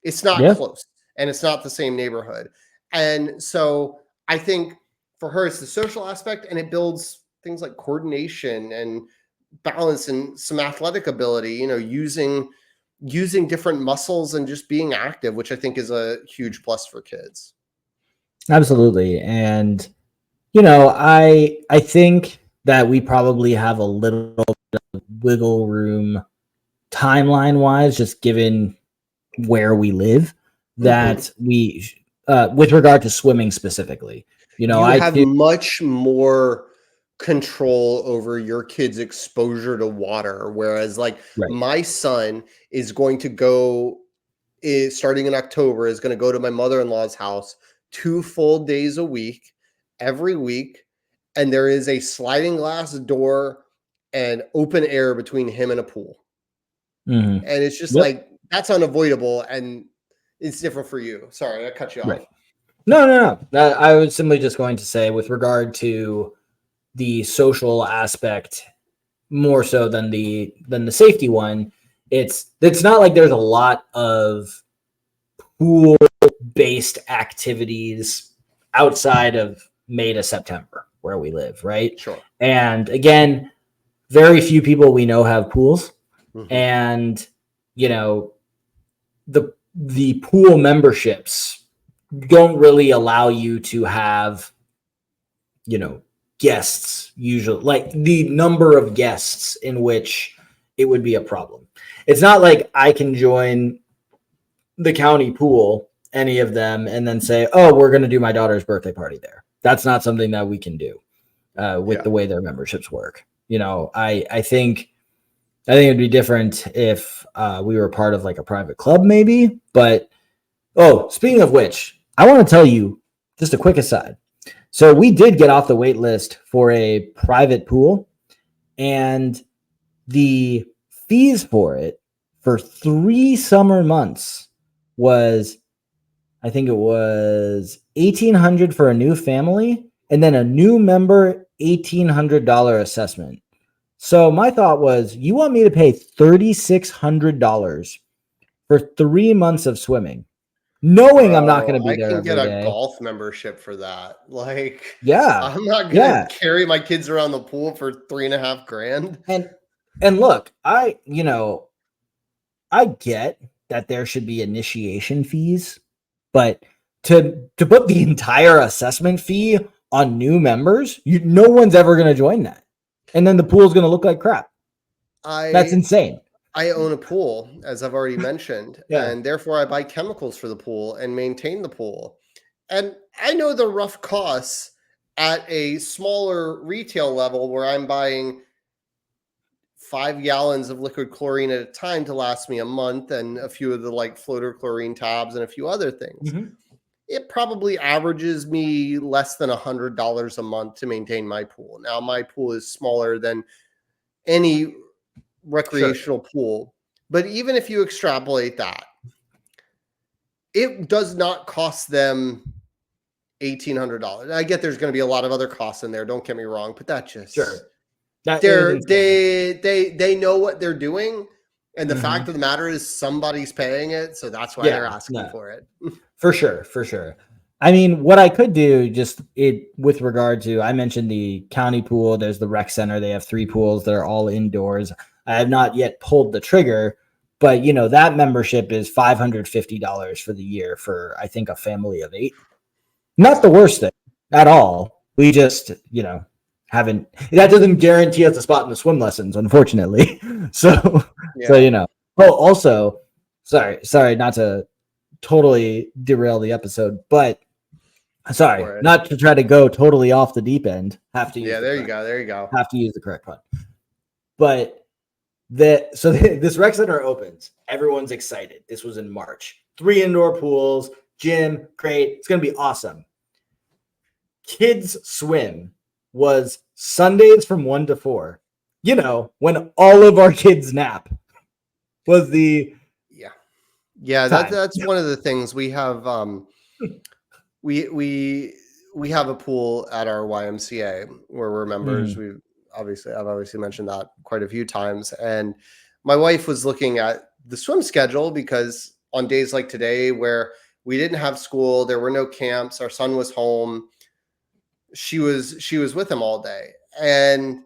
It's not close, and it's not the same neighborhood. And so I think for her, it's the social aspect, and it builds things like coordination and balance and some athletic ability, you know, using different muscles and just being active, which I think is a huge plus for kids. Absolutely. And, you know, I think that we probably have a little bit of wiggle room timeline wise, just given where we live, that we, with regard to swimming specifically, you know, I have much more control over your kid's exposure to water. Whereas like my son is going to go, starting in October, is going to go to my mother-in-law's house 2 full days a week, every week. And there is a sliding glass door and open air between him and a pool. And it's just like, that's unavoidable. And it's different for you. Sorry, I cut you off. No. I was simply just going to say, with regard to the social aspect, more so than the safety one, it's not like there's a lot of pool based activities outside of May to September where we live, right? Sure. And again, very few people we know have pools. And, you know, the pool memberships don't really allow you to have, you know, guests, usually, like the number of guests in which it would be a problem. It's not like I can join the county pool, any of them, and then say, "Oh, we're going to do my daughter's birthday party there." That's not something that we can do with the way their memberships work. You know, I think it'd be different if we were part of like a private club, maybe. But speaking of which, I want to tell you just a quick aside. So we did get off the wait list for a private pool, and the fees for it for 3 summer months was, I think it was $1,800 for a new family, and then a new member $1,800 assessment. So my thought was, you want me to pay $3,600 for 3 months of swimming, knowing I'm not going to be I there can get every a day? golf membership for that. Like, Yeah, I'm not gonna yeah. carry my kids around the pool for 3.5 grand. And look, I get that there should be initiation fees, but to put the entire assessment fee on new members, no one's ever going to join that, and then the pool's going to look like crap. That's I insane. I own a pool, as I've already mentioned, Yeah. and therefore I buy chemicals for the pool and maintain the pool. And I know the rough costs at a smaller retail level where I'm buying 5 gallons of liquid chlorine at a time to last me a month and a few of the like floater chlorine tabs and a few other things. Mm-hmm. It probably averages me less than $100 a month to maintain my pool. Now, my pool is smaller than any Sure. recreational pool, but even if you extrapolate that, it does not cost them $1,800. I get there's going to be a lot of other costs in there. Don't get me wrong, but that just Sure. That is they're insane. they know what they're doing, and the Mm-hmm. fact of the matter is somebody's paying it, so that's why they're Yeah. asking No. for it. For sure, for sure. I mean, what I could do just it with regard to, I mentioned the county pool, there's the rec center, they have 3 pools that are all indoors. I have not yet pulled the trigger, but that membership is $550 for the year for, I think, a family of 8. Not the worst thing at all. We just, haven't, that doesn't guarantee us a spot in the swim lessons, unfortunately. So, Yeah. Oh, also, sorry, not to totally derail the episode, but sorry, For it. not to try to go totally off the deep end. Have to use Yeah, the there you correct, go. There you go. have to use the correct one. But this rec center opens. Everyone's excited. This was in March. 3 indoor pools, gym, great. It's gonna be awesome. Kids swim was Sundays from 1 to 4. When all of our kids nap was the Yeah, time. that's one of the things we have. We have a pool at our YMCA where we're members. Mhm. I've obviously mentioned that quite a few times, and my wife was looking at the swim schedule because on days like today where we didn't have school, there were no camps, our son was home, she was with him all day, and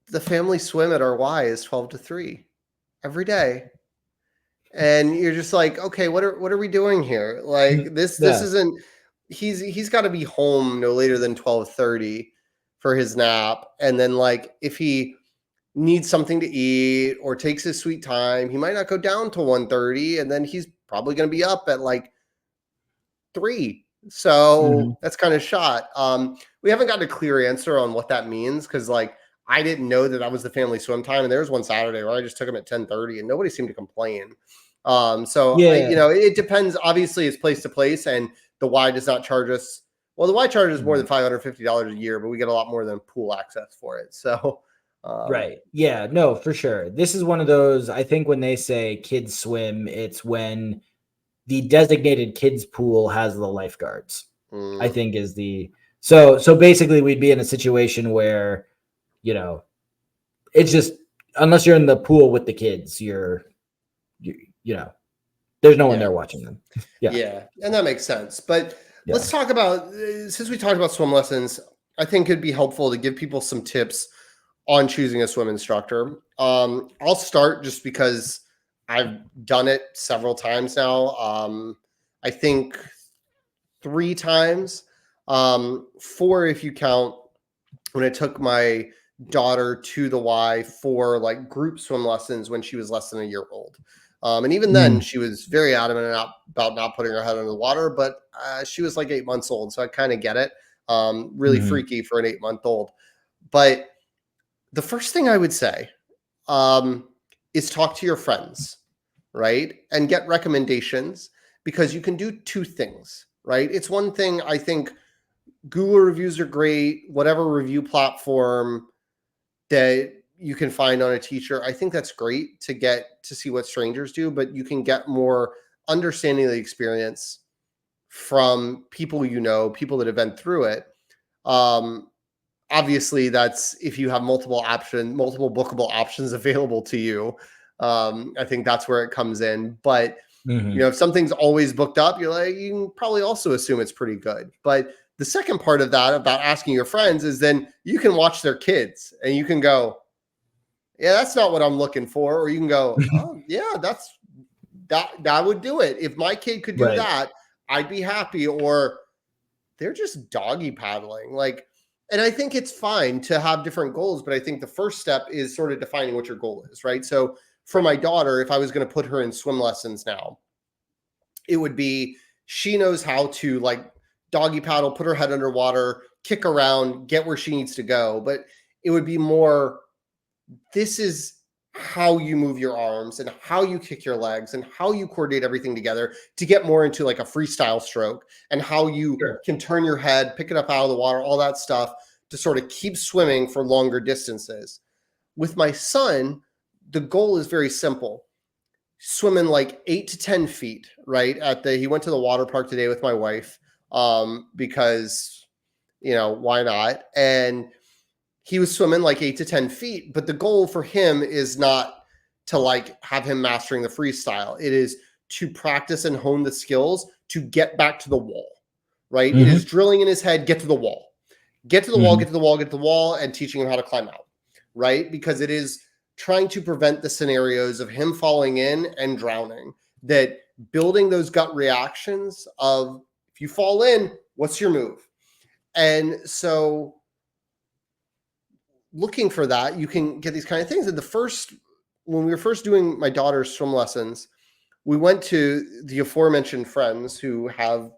the family swim at our Y is 12 to 3 every day. And you're just like, okay, what are we doing here? Like this Yeah. isn't. He's got to be home no later than 12:30 for his nap, and then like if he needs something to eat or takes his sweet time, he might not go down to 1:30, and then he's probably going to be up at like 3. Mhm. So that's kind of shot. We haven't gotten a clear answer on what that means because like I didn't know that was the family swim time, and there was one Saturday where I just took him at 10:30, and nobody seemed to complain. Yeah. It depends. Obviously, it's place to place, and the Y does not charge us. Well, the Y charges more than $550 a year, but we get a lot more than pool access for it. So, Right. Yeah, no, for sure. This is one of those, I think when they say kids swim, it's when the designated kids pool has the lifeguards. I mm, think is the so basically we'd be in a situation where, you know, it's just unless you're in the pool with the kids, you, you know, there's no one yeah, there watching them. Yeah. yeah, and that makes sense. But Yeah. let's talk about since we talked about swim lessons. I think it'd be helpful to give people some tips on choosing a swim instructor. I'll start just because I've done it several times now. I think 3 times, 4 if you count when I took my daughter to the Y for like group swim lessons when she was less than a year old. And even then, Mhm. she was very adamant about not putting her head under the water, but she was like 8 months old. So I kind of get it. Really Mhm. freaky for an 8-month old. But the first thing I would say um, is talk to your friends, right? And get recommendations because you can do 2 things, right? It's one thing, I think Google reviews are great, whatever review platform that you can find on a teacher. I think that's great to get to see what strangers do, but you can get more understanding of the experience from people, people that have been through it. Obviously, that's if you have multiple bookable options available to you. I think that's where it comes in. But if something's always booked up, you can probably also assume it's pretty good. But the second part of that about asking your friends is then you can watch their kids and you can go, yeah, that's not what I'm looking for. Or you can go, oh yeah, that would do it. If my kid could do that, I'd be happy. Or they're just doggy paddling. And I think it's fine to have different goals, but I think the first step is sort of defining what your goal is, right? So for my daughter, if I was going to put her in swim lessons now, it would be, she knows how to doggy paddle, put her head underwater, kick around, get where she needs to go. But it would be more, this is how you move your arms and how you kick your legs and how you coordinate everything together to get more into a freestyle stroke, and how you can turn your head, pick it up out of the water, all that stuff to sort of keep swimming for longer distances. With my son, the goal is very simple. Swimming 8 to 10 feet, right? He went to the water park today with my wife, because, why not? And he was swimming 8 to 10 feet, but the goal for him is not to have him mastering the freestyle. It is to practice and hone the skills to get back to the wall, right? It is drilling in his head, get to the wall, get to the wall, get to the wall, get to the wall, and teaching him how to climb out, right? Because it is trying to prevent the scenarios of him falling in and drowning, that building those gut reactions of, if you fall in, what's your move? And so looking for that, you can get these kind of things. And when we were first doing my daughter's swim lessons, we went to the aforementioned friends who have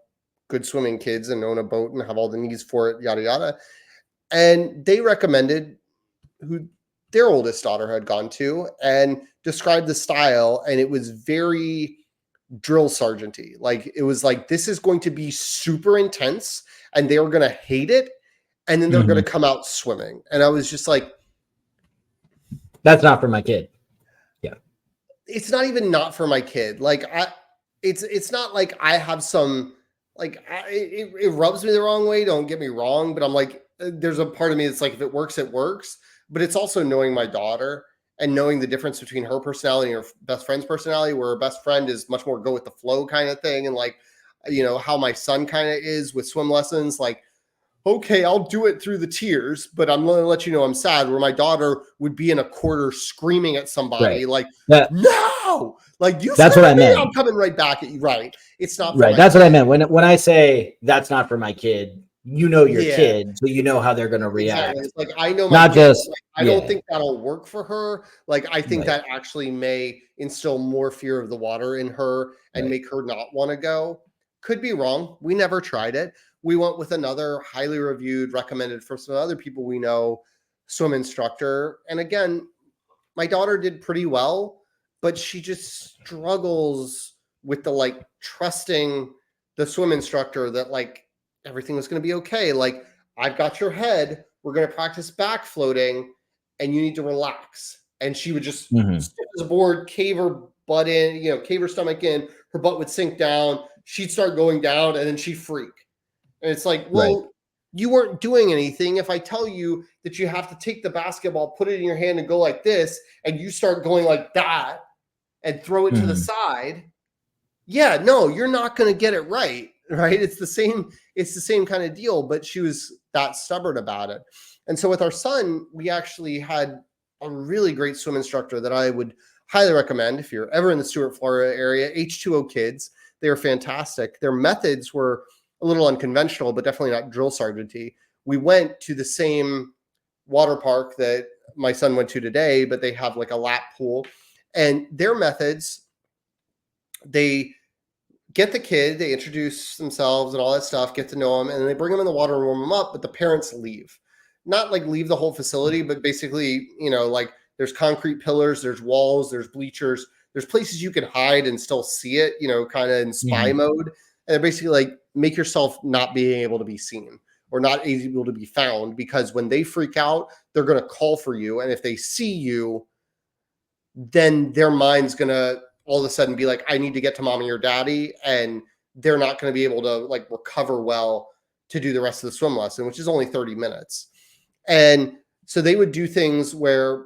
good swimming kids and own a boat and have all the needs for it, yada, yada. And they recommended who their oldest daughter had gone to and described the style. And it was very drill sergeant-y. It was this is going to be super intense and they were going to hate it. And then they're going to come out swimming. And I was just that's not for my kid. Yeah. It's not even not for my kid. It's not I have some, it rubs me the wrong way. Don't get me wrong. But I'm there's a part of me that's if it works, it works. But it's also knowing my daughter and knowing the difference between her personality and her best friend's personality, where her best friend is much more go with the flow kind of thing. And how my son kind of is with swim lessons, okay, I'll do it through the tears, but I'm going to let you know I'm sad. Where my daughter would be in a corner screaming at somebody no, that's what I meant. I'm coming right back at you. Right. It's not right. That's what I meant. When I say that's not for my kid, your kid, so you know how they're going to react. Exactly. It's I know my kid, I don't think that'll work for her. I think that actually may instill more fear of the water in her and make her not want to go. Could be wrong. We never tried it. We went with another highly reviewed, recommended from some other people we know, swim instructor. And again, my daughter did pretty well, but she just struggles with the trusting the swim instructor that everything was going to be okay. I've got your head. We're going to practice back floating and you need to relax. And she would just stick as a board, cave her butt in, cave her stomach in, her butt would sink down. She'd start going down and then she'd freak. And it's you weren't doing anything. If I tell you that you have to take the basketball, put it in your hand and go like this, and you start going like that and throw it to the side. Yeah, no, you're not going to get it right. Right. It's the same kind of deal, but she was that stubborn about it. And so with our son, we actually had a really great swim instructor that I would highly recommend if you're ever in the Stuart, Florida area, H2O Kids. They are fantastic. Their methods were a little unconventional, but definitely not drill sergeant-y. We went to the same water park that my son went to today, but they have a lap pool. And their methods, they get the kid, they introduce themselves and all that stuff, get to know them, and then they bring them in the water and warm them up, but the parents leave. Not leave the whole facility, but basically, there's concrete pillars, there's walls, there's bleachers, there's places you can hide and still see it, kind of in spy mode. And they're basically make yourself not being able to be seen. or not able to be found, because when they freak out, they're going to call for you. And if they see you, then their mind's going to all of a sudden be like, I need to get to mommy or daddy. And they're not going to be able to like recover well to do the rest of the swim lesson, which is only 30 minutes. And so they would do things where,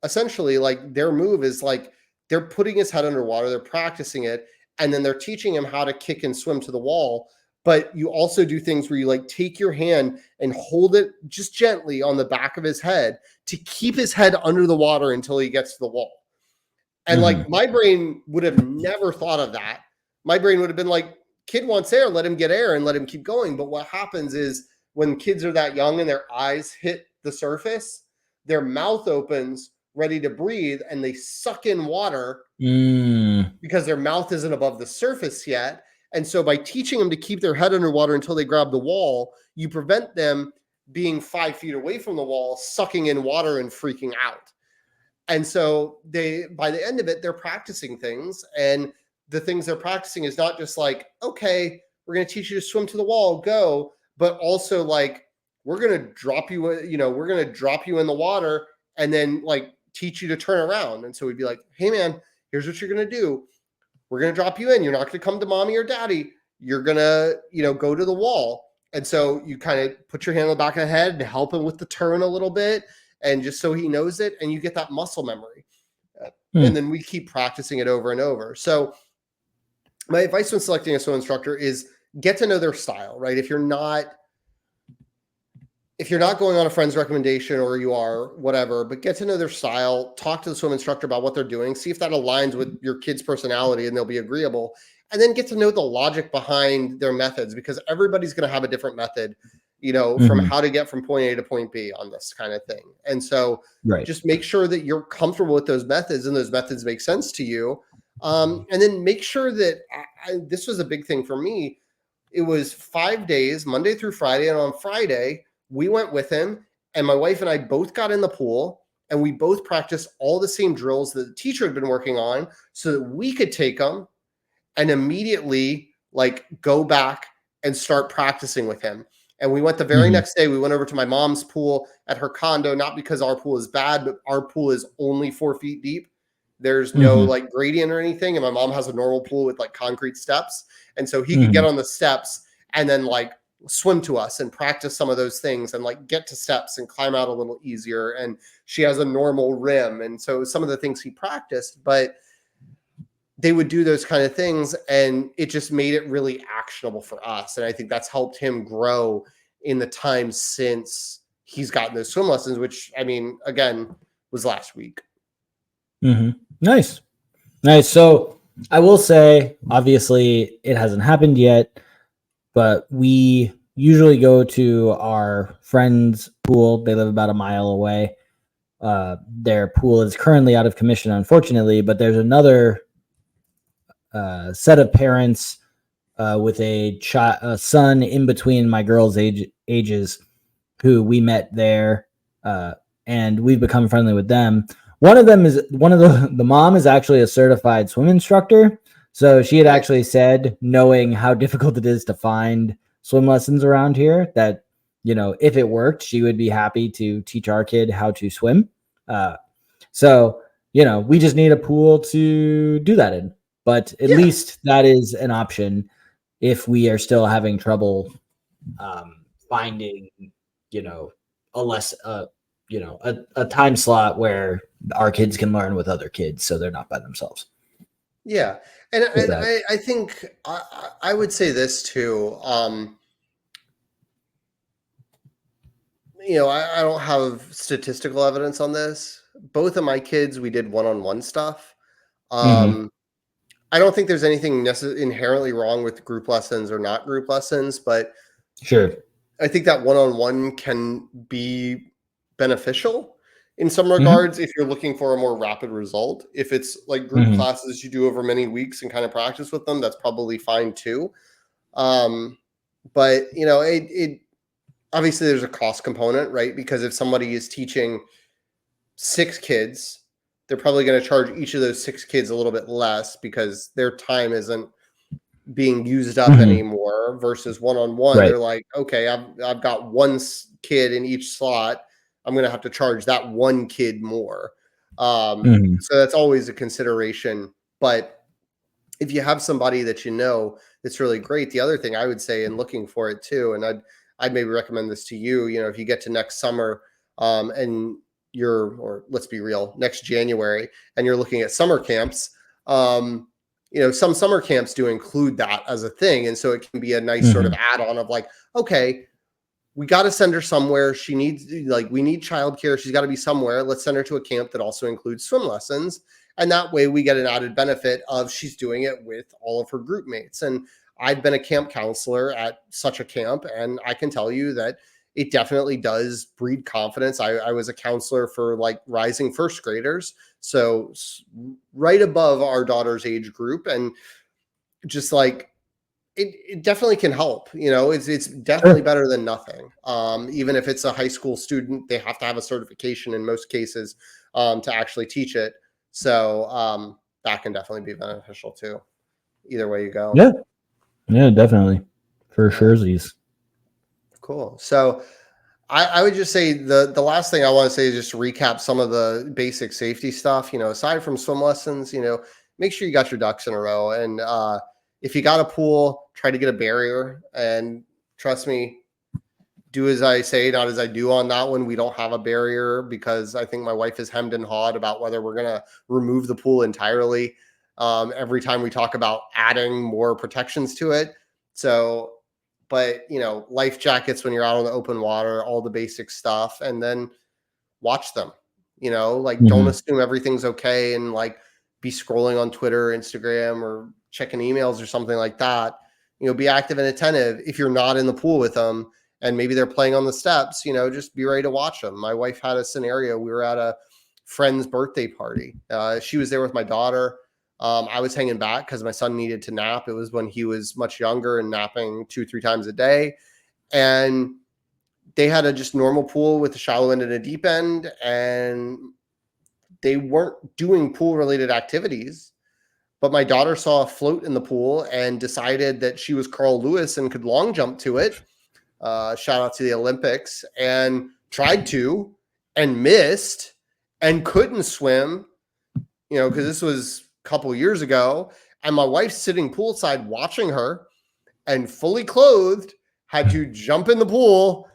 essentially like their move is like they're putting his head underwater, they're practicing it, and then they're teaching him how to kick and swim to the wall. But you also do things where you like take your hand and hold it just gently on the back of his head to keep his head under the water until he gets to the wall. And like my brain would have never thought of that. My brain would have been like, kid wants air, let him get air and let him keep going. But what happens is when kids are that young and their eyes hit the surface, their mouth opens ready to breathe and they suck in water because their mouth isn't above the surface yet. And so by teaching them to keep their head underwater until they grab the wall, you prevent them being 5 feet away from the wall, sucking in water and freaking out. And so by the end of it, they're practicing things. And the things they're practicing is not just like, okay, we're going to teach you to swim to the wall, go, but also like, we're going to drop you, we're going to drop you in the water and then like teach you to turn around. And so we'd be like, hey man, here's what you're going to do. We're going to drop you in. You're not going to come to mommy or daddy. You're going to, go to the wall. And so you kind of put your hand on the back of the head and help him with the turn a little bit. And just so he knows it, and you get that muscle memory. And then we keep practicing it over and over. So my advice when selecting a swim instructor is get to know their style, right? If you're not going on a friend's recommendation, or you are, whatever, but get to know their style, talk to the swim instructor about what they're doing, see if that aligns with your kid's personality and they'll be agreeable, and then get to know the logic behind their methods, because everybody's going to have a different method, from how to get from point A to point B on this kind of thing. And so just make sure that you're comfortable with those methods and those methods make sense to you. And then make sure that this was a big thing for me. It was 5 days, Monday through Friday. And on Friday, we went with him, and my wife and I both got in the pool, and we both practiced all the same drills that the teacher had been working on so that we could take them and immediately like go back and start practicing with him. And we went the very next day, we went over to my mom's pool at her condo, not because our pool is bad, but our pool is only 4 feet deep. There's no like gradient or anything. And my mom has a normal pool with like concrete steps. And so he could get on the steps and then like swim to us and practice some of those things and like get to steps and climb out a little easier. And she has a normal rim. And so some of the things he practiced, but they would do those kind of things, and it just made it really actionable for us. And I think that's helped him grow in the time since he's gotten those swim lessons, which, I mean, again, was last week. Nice. So I will say, obviously it hasn't happened yet, but we usually go to our friend's pool. They live about a mile away. Their pool is currently out of commission, unfortunately, but there's another set of parents with a son in between my girls' ages who we met there, and we've become friendly with them. One of the mom is actually a certified swim instructor. So she had actually said, knowing how difficult it is to find swim lessons around here, that, if it worked, she would be happy to teach our kid how to swim. So, we just need a pool to do that in. But at least that is an option if we are still having trouble finding, a time slot where our kids can learn with other kids so they're not by themselves. Yeah. And I think I would say this too. I don't have statistical evidence on this. Both of my kids, we did one-on-one stuff. I don't think there's anything inherently wrong with group lessons or not group lessons, but sure, I think that one-on-one can be beneficial in some regards if you're looking for a more rapid result. If it's like group classes you do over many weeks and kind of practice with them, that's probably fine too. But it obviously there's a cost component, right? Because if somebody is teaching 6 kids, they're probably going to charge each of those 6 kids a little bit less because their time isn't being used up anymore versus one-on-one. Right. They're like, okay, I've got one kid in each slot. I'm going to have to charge that one kid more. So that's always a consideration. But if you have somebody that you know, it's really great. The other thing I would say, and looking for it too, and I'd maybe recommend this to you, if you get to next summer, and or let's be real, next January, and you're looking at summer camps, some summer camps do include that as a thing. And so it can be a nice sort of add-on of like, okay, we got to send her somewhere. She needs, we need childcare. She's got to be somewhere. Let's send her to a camp that also includes swim lessons. And that way we get an added benefit of she's doing it with all of her group mates. And I've been a camp counselor at such a camp, and I can tell you that it definitely does breed confidence. I was a counselor for like rising first graders, so right above our daughter's age group, and just like it definitely can help. It's definitely better than nothing. Even if it's a high school student, they have to have a certification in most cases to actually teach it. So that can definitely be beneficial too. Either way you go. Yeah, definitely. For sure. Cool. So I would just say the last thing I want to say is just to recap some of the basic safety stuff. Aside from swim lessons, make sure you got your ducks in a row. And if you got a pool, try to get a barrier. And trust me, do as I say, not as I do on that one. We don't have a barrier because I think my wife is hemmed and hawed about whether we're going to remove the pool entirely every time we talk about adding more protections to it. So, but life jackets when you're out on the open water, all the basic stuff, and then watch them. Don't assume everything's okay and be scrolling on Twitter, Instagram, or checking emails or something like that. Be active and attentive. If you're not in the pool with them and maybe they're playing on the steps, just be ready to watch them. My wife had a scenario. We were at a friend's birthday party. She was there with my daughter. I was hanging back because my son needed to nap. It was when he was much younger and napping 2-3 times a day. And they had a just normal pool with a shallow end and a deep end. And they weren't doing pool related activities. But my daughter saw a float in the pool and decided that she was Carl Lewis and could long jump to it. Shout out to the Olympics. And tried to and missed and couldn't swim, because this was couple years ago, and my wife's sitting poolside watching her, and fully clothed had to jump in the pool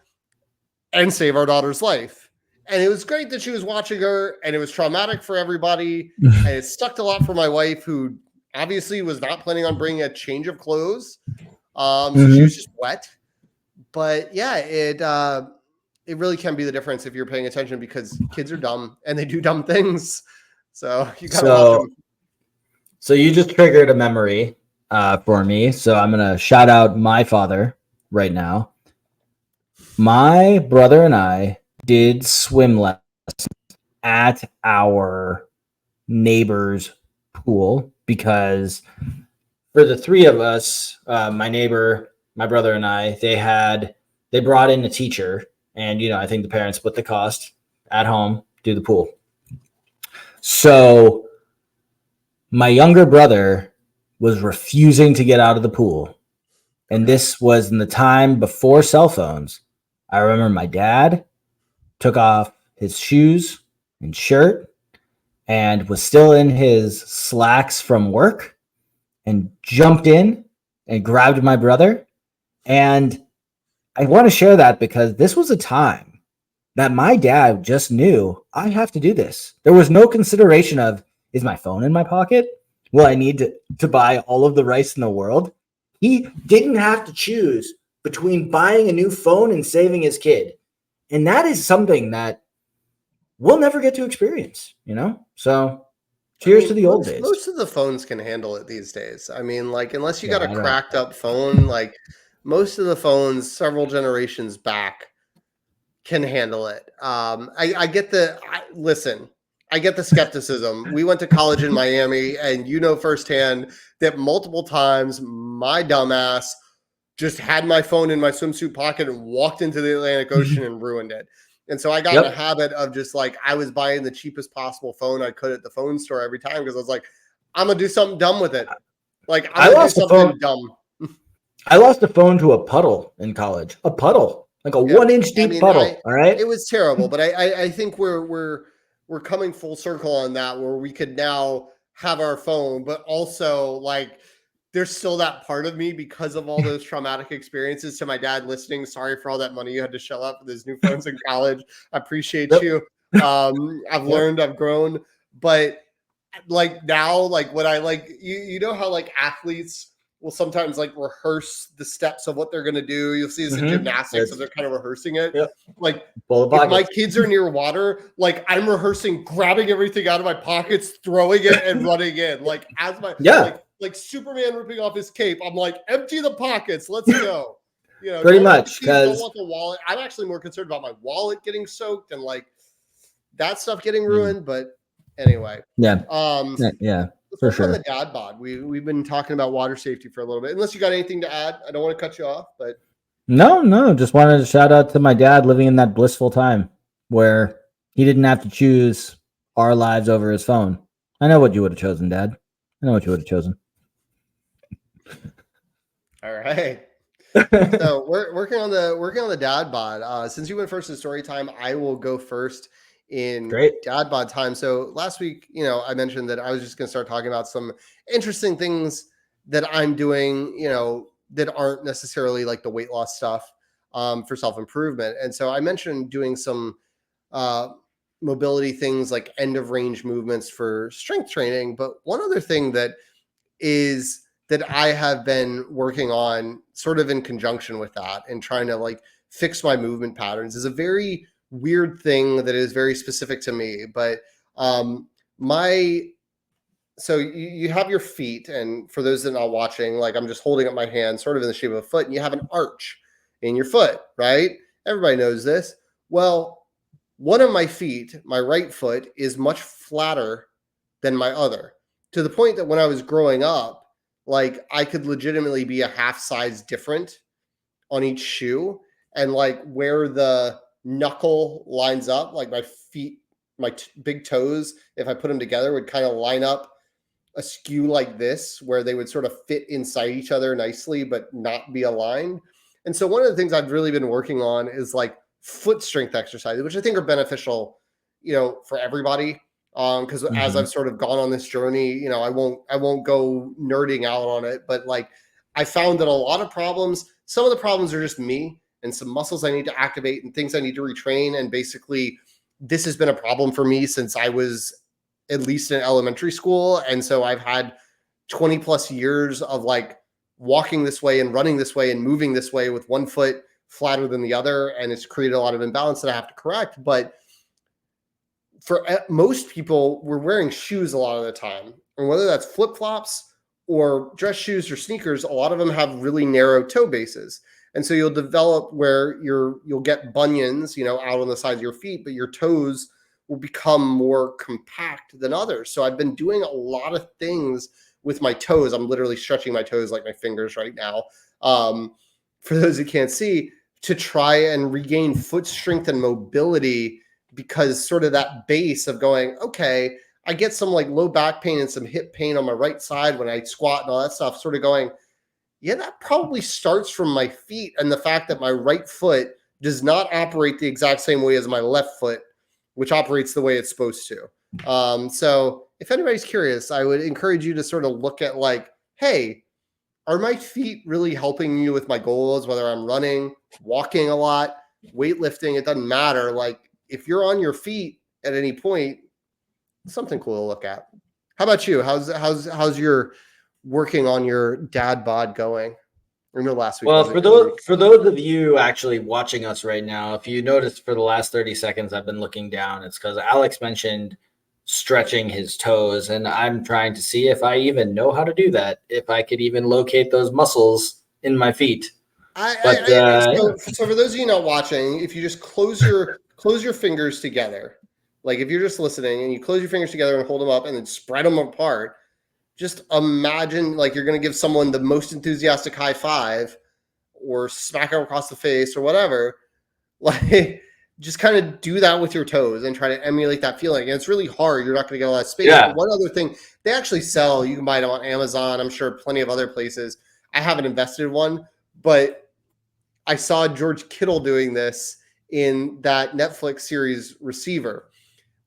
and save our daughter's life. And it was great that she was watching her, and it was traumatic for everybody, and it stuck a lot for my wife, who obviously was not planning on bringing a change of clothes. So she was just wet. But yeah, it really can be the difference if you're paying attention, because kids are dumb and they do dumb things. So you gotta watch them. So you just triggered a memory for me. So I'm going to shout out my father right now. My brother and I did swim lessons at our neighbor's pool because for the three of us, my neighbor, my brother and I, they brought in a teacher, and, I think the parents split the cost at home, do the pool. So my younger brother was refusing to get out of the pool. And this was in the time before cell phones. I remember my dad took off his shoes and shirt and was still in his slacks from work and jumped in and grabbed my brother. And I want to share that because this was a time that my dad just knew I have to do this. There was no consideration of, is my phone in my pocket? Will I need to buy all of the rice in the world? He didn't have to choose between buying a new phone and saving his kid. And that is something that we'll never get to experience, So cheers to the old days. Most of the phones can handle it these days. Unless you got a cracked up phone, most of the phones several generations back can handle it. I get listen. I get the skepticism. We went to college in Miami, and firsthand that multiple times my dumbass just had my phone in my swimsuit pocket and walked into the Atlantic Ocean and ruined it. And so I got in a habit of just I was buying the cheapest possible phone I could at the phone store every time, because I was like, I'm going to do something dumb with it. Like I I'm gonna do lost a phone. something dumb. I lost a phone to a puddle in college. A puddle, like a Yeah, 1 inch I deep mean, puddle. All it right. was terrible, but I think we're coming full circle on that, where we could now have our phone, but also like there's still that part of me because of all those traumatic experiences. To my dad listening, sorry for all that money you had to shell out for those new phones in college. I appreciate Yep. you. I've Yep. learned, I've grown, but like now, like what I like, you know how like athletes will sometimes like rehearse the steps of what they're gonna do. You'll see this in Mm-hmm. gymnastics, so they're kind of rehearsing it. Yep. Like Full of if my pockets. kids are near water, like I'm rehearsing grabbing everything out of my pockets, throwing it, and running in. Like as my Yeah. like Superman ripping off his cape, I'm like, empty the pockets, let's go. You know, Pretty don't want the much, keys, don't because want the wallet. I'm actually more concerned about my wallet getting soaked and like that stuff getting ruined. But anyway, yeah, um, yeah, let's for work on the sure. dad bod. We've been talking about water safety for a little bit. Unless you got anything to add, I don't want to cut you off, but No, no, just wanted to shout out to my dad living in that blissful time where he didn't have to choose our lives over his phone. I know what you would have chosen, Dad. I know what you would have chosen. all right. So we're working on the dad bod. Since you went first in story time, I will go first in Great. dad bod time. So last week, I mentioned that I was just going to start talking about some interesting things that I'm doing, that aren't necessarily like the weight loss stuff, for self improvement. And so I mentioned doing some uh, mobility things like end of range movements for strength training. But one other thing that I have been working on sort of in conjunction with that and trying to like fix my movement patterns is a very weird thing that is very specific to me. But my so you have your feet, and for those that are not watching, like I'm just holding up my hand sort of in the shape of a foot, and you have an arch in your foot, right? Everybody knows this. Well, one of my feet, my right foot, is much flatter than my other, to the point that when I was growing up, like I could legitimately be a half size different on each shoe, and like where the knuckle lines up, like my feet, my big toes, if I put them together, would kind of line up askew like this, where they would sort of fit inside each other nicely, but not be aligned. And so one of the things I've really been working on is like foot strength exercises, which I think are beneficial, for everybody. Because as Mhm. I've sort of gone on this journey, I won't go nerding out on it, but like I found that a lot of problems, some of the problems are just me and some muscles I need to activate and things I need to retrain. And basically, this has been a problem for me since I was at least in elementary school. And so I've had 20 plus years of like walking this way and running this way and moving this way with one foot flatter than the other. And it's created a lot of imbalance that I have to correct. But for most people, we're wearing shoes a lot of the time. And whether that's flip flops or dress shoes or sneakers, a lot of them have really narrow toe bases. And so you'll develop where you'll get bunions, out on the sides of your feet, but your toes will become more compact than others. So I've been doing a lot of things with my toes. I'm literally stretching my toes like my fingers right now. For those who can't see, to try and regain foot strength and mobility, because sort of that base of going, okay, I get some like low back pain and some hip pain on my right side when I squat and all that stuff, sort of going, yeah, that probably starts from my feet and the fact that my right foot does not operate the exact same way as my left foot, which operates the way it's supposed to. So if anybody's curious, I would encourage you to sort of look at like, hey, are my feet really helping me with my goals, whether I'm running, walking a lot, weightlifting? It doesn't matter. Like if you're on your feet at any point, something cool to look at. How about you? How's your working on your dad bod going? I know last week Well, wasn't your week. for those of you actually watching us right now, if you noticed for the last 30 seconds, I've been looking down. It's because Alex mentioned stretching his toes, and I'm trying to see if I even know how to do that, if I could even locate those muscles in my feet. But yeah. So for those of you not watching, if you just close your fingers together, like if you're just listening and you close your fingers together and hold them up and then spread them apart, just imagine like you're going to give someone the most enthusiastic high five or smack them across the face or whatever. Like just kind of do that with your toes and try to emulate that feeling. And it's really hard. You're not going to get a lot of space. Yeah. But one other thing, they actually sell, you can buy them on Amazon. I'm sure plenty of other places. I haven't invested in one, but I saw George Kittle doing this in that Netflix series Receiver,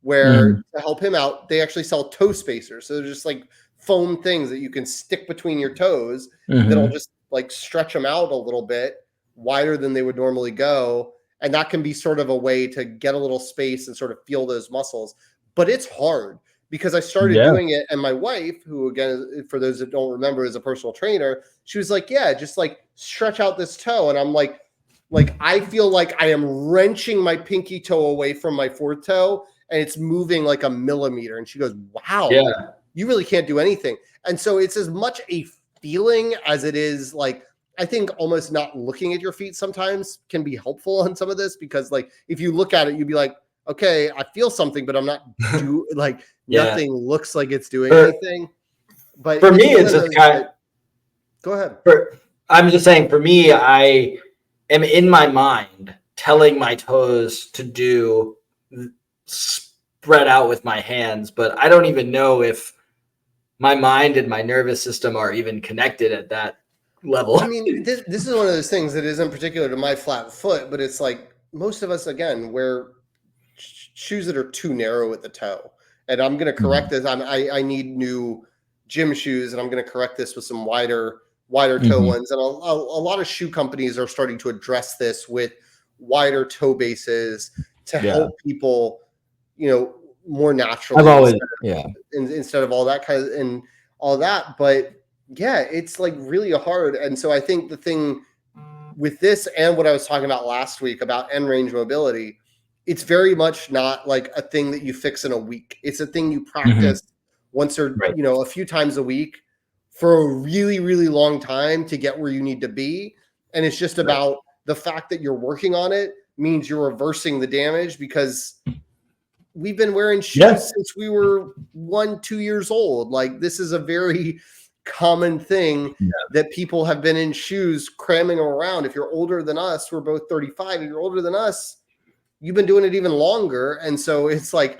where to help him out, they actually sell toe spacers. So they're just like foam things that you can stick between your toes that'll just like stretch them out a little bit wider than they would normally go. And that can be sort of a way to get a little space and sort of feel those muscles. But it's hard because I started doing it. And my wife, who again, for those that don't remember, is a personal trainer, she was like, yeah, just like stretch out this toe. And I'm like I feel like I am wrenching my pinky toe away from my fourth toe and it's moving like a millimeter. And she goes, wow, you really can't do anything. And so it's as much a feeling as it is like, I think almost not looking at your feet sometimes can be helpful on some of this, because like if you look at it, you'd be like, okay, I feel something, but I'm not nothing looks like it's doing anything. But for me, it's just kind of, go ahead. I'm just saying, for me, I am in my mind telling my toes to do spread out with my hands, but I don't even know if my mind and my nervous system are even connected at that level. I mean, this is one of those things that isn't particular to my flat foot, but it's like most of us, again, wear shoes that are too narrow at the toe. And I'm going to correct this. I need new gym shoes, and I'm going to correct this with some wider toe ones. And a lot of shoe companies are starting to address this with wider toe bases to help people, more naturally. Instead of all that kind of and all that. But yeah, it's like really hard. And so I think the thing with this and what I was talking about last week about end range mobility, it's very much not like a thing that you fix in a week. It's a thing you practice once or, a few times a week for a really, really long time to get where you need to be. And it's just about the fact that you're working on it means you're reversing the damage, because we've been wearing shoes since we were 1-2 years old. Like, this is a very common thing that people have been in shoes, cramming them around. If you're older than us, we're both 35. If you're older than us, you've been doing it even longer. And so it's like,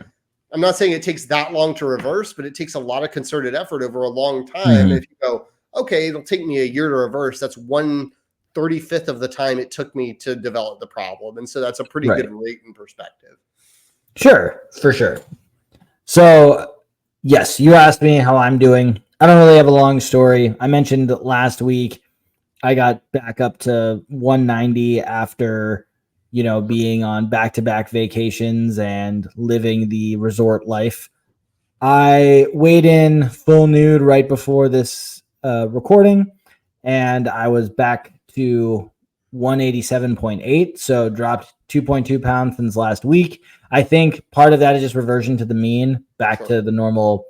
I'm not saying it takes that long to reverse, but it takes a lot of concerted effort over a long time. If you go, okay, it'll take me a year to reverse, that's 1/35 of the time it took me to develop the problem. And so that's a pretty good rate in perspective. Sure, for sure. So yes, you asked me how I'm doing. I don't really have a long story. I mentioned last week I got back up to 190 after, being on back-to-back vacations and living the resort life. I weighed in full nude right before this recording, and I was back to 187.8, so dropped 2.2 pounds since last week. I think part of that is just reversion to the mean, back to the normal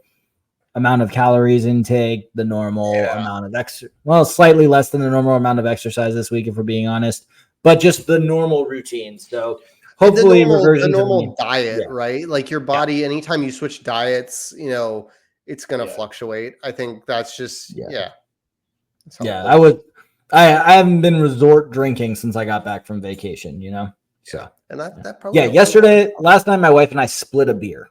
amount of calories intake, the normal amount of slightly less than the normal amount of exercise this week, if we're being honest, but just the normal routine. So hopefully the normal diet, right? Like your body, anytime you switch diets, it's going to fluctuate. I think that's just, I haven't been resort drinking since I got back from vacation, So, and that probably last night, my wife and I split a beer.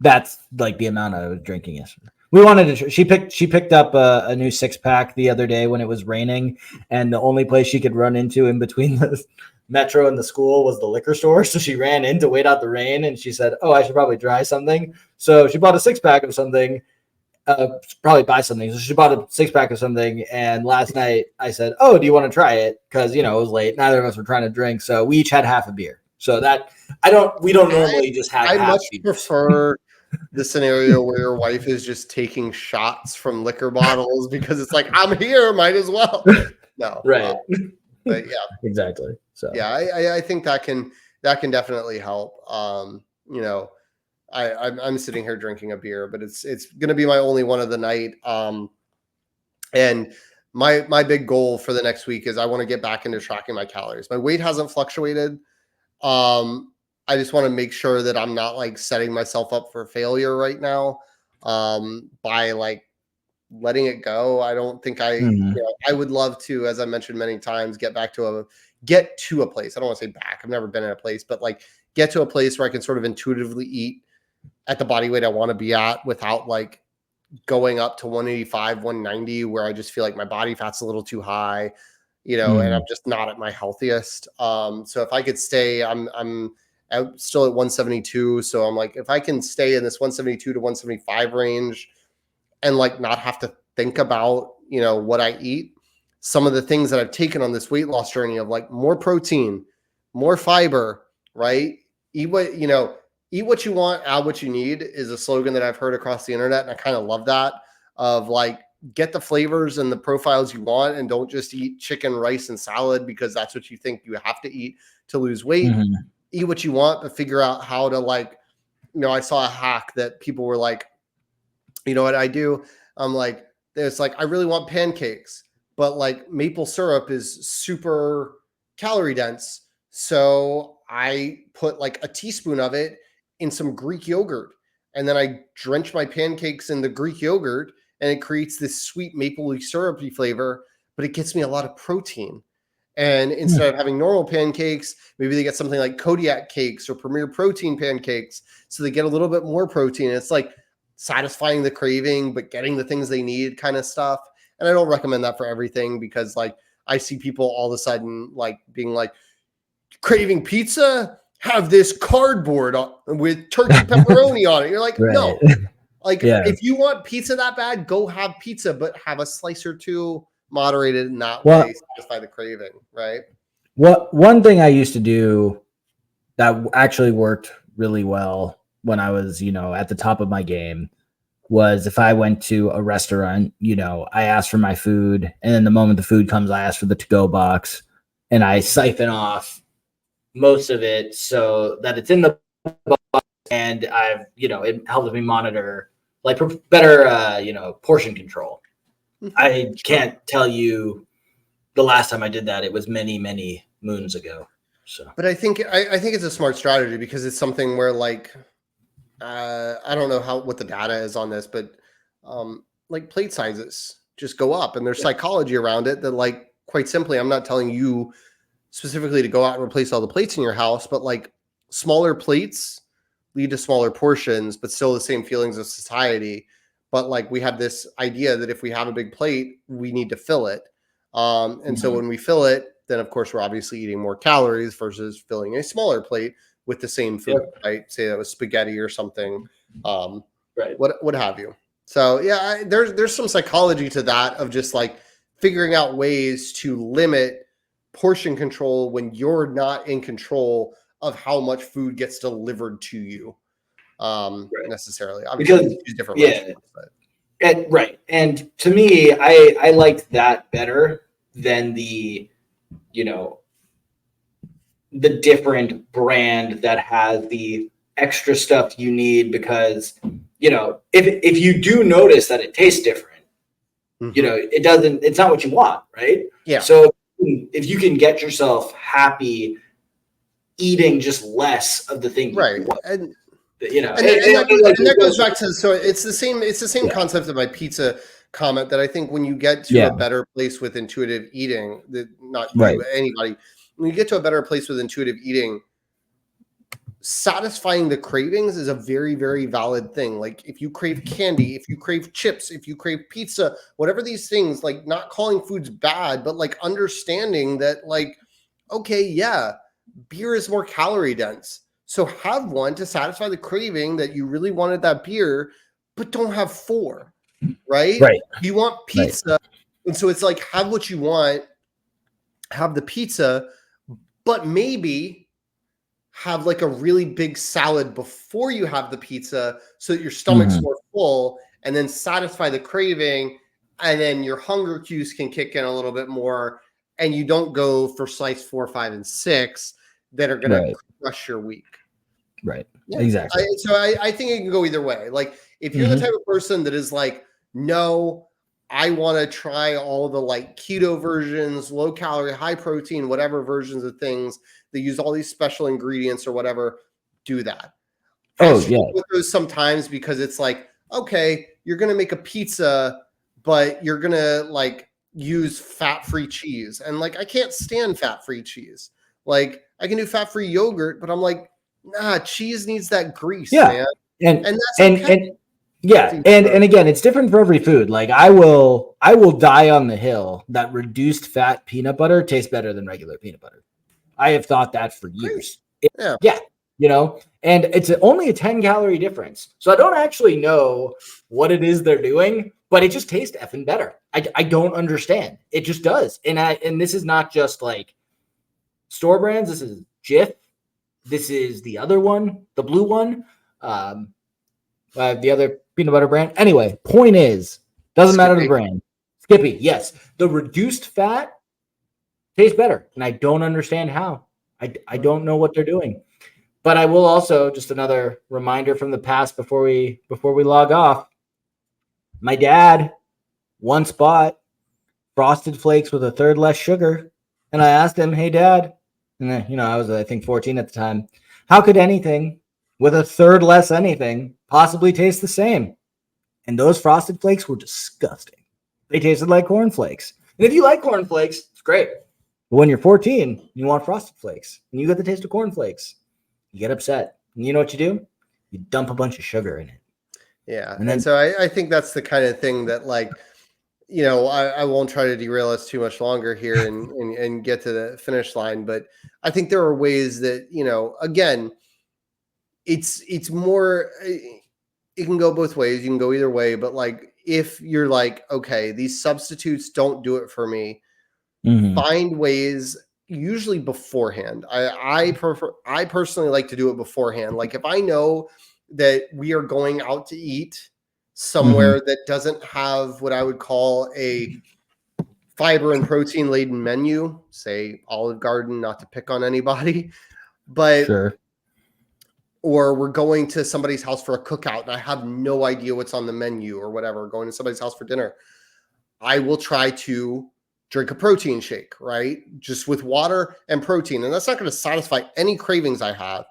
That's like the amount I was drinking yesterday. We wanted to. She picked up a new 6-pack the other day when it was raining, and the only place she could run into in between the metro and the school was the liquor store. So she ran in to wait out the rain, and she said, "Oh, I should probably try something." So she bought a 6-pack of something. Probably buy something. So she bought a 6-pack of something, and last night I said, "Oh, do you want to try it?" Because it was late. Neither of us were trying to drink, so we each had half a beer. So that we don't normally just have. I much prefer the scenario where your wife is just taking shots from liquor bottles because it's like, I'm here, might as well. No, right? But exactly. So I think that can definitely help. I'm sitting here drinking a beer, but it's going to be my only one of the night. And my big goal for the next week is I want to get back into tracking my calories. My weight hasn't fluctuated. I just want to make sure that I'm not like setting myself up for failure right now by like letting it go. I don't think I would love to, as I mentioned many times, get back to a get to a place. I don't want to say back. I've never been in a place, but like get to a place where I can sort of intuitively eat at the body weight I want to be at without like going up to 185, 190, where I just feel like my body fat's a little too high, you know, and I'm just not at my healthiest. So if I could stay, I'm still at 172. So I'm like, if I can stay in this 172 to 175 range and like not have to think about, you know, what I eat, some of the things that I've taken on this weight loss journey of like more protein, more fiber, right? Eat what you want, add what you need is a slogan that I've heard across the internet. And I kind of love that, of like, get the flavors and the profiles you want and don't just eat chicken, rice, and salad because that's what you think you have to eat to lose weight. Eat what you want, but figure out how to, like, you know, I saw a hack that people were like, you know what I do? I'm like, it's like, I really want pancakes, but like maple syrup is super calorie dense. So I put like a teaspoon of it in some Greek yogurt, and then I drench my pancakes in the Greek yogurt, and it creates this sweet mapley syrupy flavor, but it gets me a lot of protein. And instead of having normal pancakes, maybe they get something like Kodiak cakes or Premier Protein pancakes, so they get a little bit more protein. It's like satisfying the craving, but getting the things they need kind of stuff. And I don't recommend that for everything, because like I see people all of a sudden like being like, craving pizza, have this cardboard with turkey pepperoni on it. You're like, no, like if you want pizza that bad, go have pizza, but have a slice or two moderated in that way, satisfy the craving, right? One thing I used to do that actually worked really well when I was, you know, at the top of my game was if I went to a restaurant, you know, I asked for my food, and then the moment the food comes, I ask for the to-go box, and I siphon off most of it so that it's in the box, and I've, you know, it helps me monitor like better, you know, portion control. I can't tell you the last time I did that. It was many, many moons ago. So, but I think it's a smart strategy, because it's something where like, I don't know what the data is on this, but like plate sizes just go up, and there's psychology around it that, like, quite simply, I'm not telling you specifically to go out and replace all the plates in your house, but like smaller plates lead to smaller portions, but still the same feelings of satiety. But like we have this idea that if we have a big plate, we need to fill it. And so when we fill it, then of course we're obviously eating more calories versus filling a smaller plate with the same food, right? Say that was spaghetti or something, right? What have you. So yeah, there's some psychology to that, of just like figuring out ways to limit portion control when you're not in control of how much food gets delivered to you, necessarily. Obviously, because different restaurants, but. Right. And to me, I liked that better than the, you know, the different brand that has the extra stuff you need, because, you know, if you do notice that it tastes different, you know, it's not what you want, right? Yeah. So if you can get yourself happy eating just less of the thing, right? You want, and you know, and that goes back to, so it's the same concept of my pizza comment, that I think when you get to a better place with intuitive eating, that not you, anybody, when you get to a better place with intuitive eating, satisfying the cravings is a very, very valid thing. Like if you crave candy, if you crave chips, if you crave pizza, whatever these things, like not calling foods bad, but like understanding that, like, okay, yeah, beer is more calorie dense. So have one to satisfy the craving that you really wanted that beer, but don't have four, right? Right. You want pizza. Right. And so it's like, have what you want, have the pizza, but maybe have like a really big salad before you have the pizza, so that your stomach's more full, and then satisfy the craving. And then your hunger cues can kick in a little bit more, and you don't go for slice 4, 5, and 6 that are going to crush your week. Right. Yeah. Exactly. I think it can go either way. Like if you're the type of person that is like, no, I want to try all the like keto versions, low calorie, high protein, whatever versions of things that use all these special ingredients or whatever, do that. With those sometimes, because it's like, okay, you're going to make a pizza, but you're going to like use fat-free cheese, and like I can't stand fat-free cheese. Like I can do fat-free yogurt, but I'm like, nah, cheese needs that grease, man. And that's okay. And again, it's different for every food. Like I will die on the hill that reduced fat peanut butter tastes better than regular peanut butter. I have thought that for years. Yeah. You know, and it's only a 10-calorie difference. So I don't actually know what it is they're doing, but it just tastes effing better. I don't understand. It just does. And this is not just like store brands. This is Jif. This is the other one, the blue one. The other peanut butter brand. Anyway, point is, doesn't matter the brand. Skippy, yes. The reduced fat tastes better. And I don't understand how. I don't know what they're doing. But I will also, just another reminder from the past before we log off. My dad once bought Frosted Flakes with a third less sugar. And I asked him, hey, Dad, and then, you know, I was, I think, 14 at the time. How could anything with a third less anything possibly taste the same? And those Frosted Flakes were disgusting. They tasted like cornflakes. And if you like cornflakes, it's great. But when you're 14, you want Frosted Flakes, and you get the taste of cornflakes, you get upset. And you know what you do? You dump a bunch of sugar in it. Yeah. And so I think that's the kind of thing that, like, you know, I won't try to derail us too much longer here and get to the finish line. But I think there are ways that, you know, again, it's more, it can go both ways. You can go either way. But like, if you're like, okay, these substitutes don't do it for me, find ways, usually beforehand. I personally like to do it beforehand. Like if I know that we are going out to eat somewhere that doesn't have what I would call a fiber and protein laden menu, say Olive Garden, not to pick on anybody, but or we're going to somebody's house for a cookout and I have no idea what's on the menu or whatever, going to somebody's house for dinner, I will try to drink a protein shake, right? Just with water and protein. And that's not going to satisfy any cravings I have,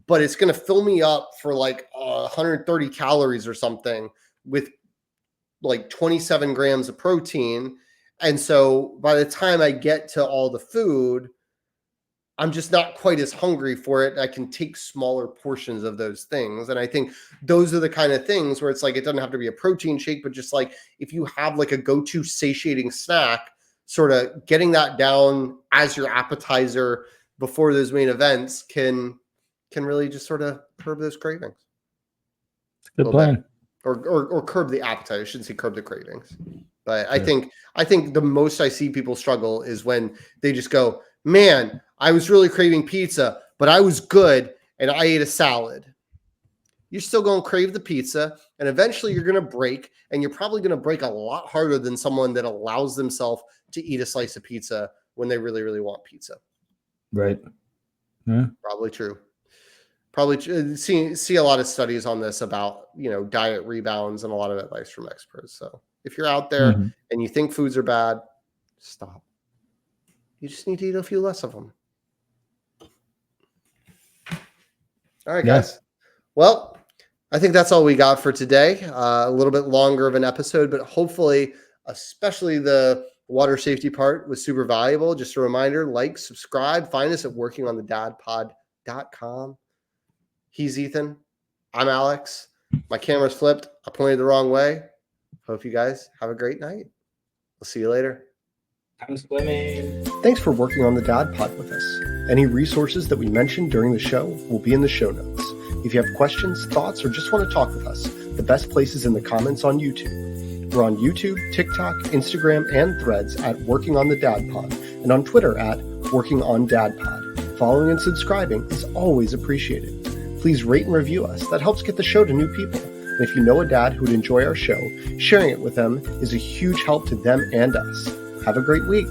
but it's going to fill me up for like 130 calories or something with like 27 grams of protein. And so by the time I get to all the food, I'm just not quite as hungry for it. I can take smaller portions of those things. And I think those are the kind of things where it's like, it doesn't have to be a protein shake, but just like if you have like a go-to satiating snack, sort of getting that down as your appetizer before those main events can really just sort of curb those cravings. Good plan. Or curb the appetite. I shouldn't say curb the cravings. But I think the most I see people struggle is when they just go, man, I was really craving pizza, but I was good and I ate a salad. You're still going to crave the pizza, and eventually you're going to break, and you're probably going to break a lot harder than someone that allows themselves to eat a slice of pizza when they really, really want pizza. Right. Probably true. Probably see a lot of studies on this about, you know, diet rebounds and a lot of advice from experts. So if you're out there and you think foods are bad, stop. You just need to eat a few less of them. All right, guys. Well, I think that's all we got for today. A little bit longer of an episode, but hopefully, especially the water safety part was super valuable. Just a reminder, like, subscribe, find us at workingondadpod.com. He's Ethan. I'm Alex. My camera's flipped. I pointed the wrong way. Hope you guys have a great night. We'll see you later. I'm swimming. Thanks for working on the Dad Pod with us. Any resources that we mentioned during the show will be in the show notes. If you have questions, thoughts, or just want to talk with us, the best place is in the comments on YouTube. We're on YouTube, TikTok, Instagram, and Threads at Working on the Dad Pod, and on Twitter at Working on Dad Pod. Following and subscribing is always appreciated. Please rate and review us. That helps get the show to new people. And if you know a dad who would enjoy our show, sharing it with them is a huge help to them and us. Have a great week.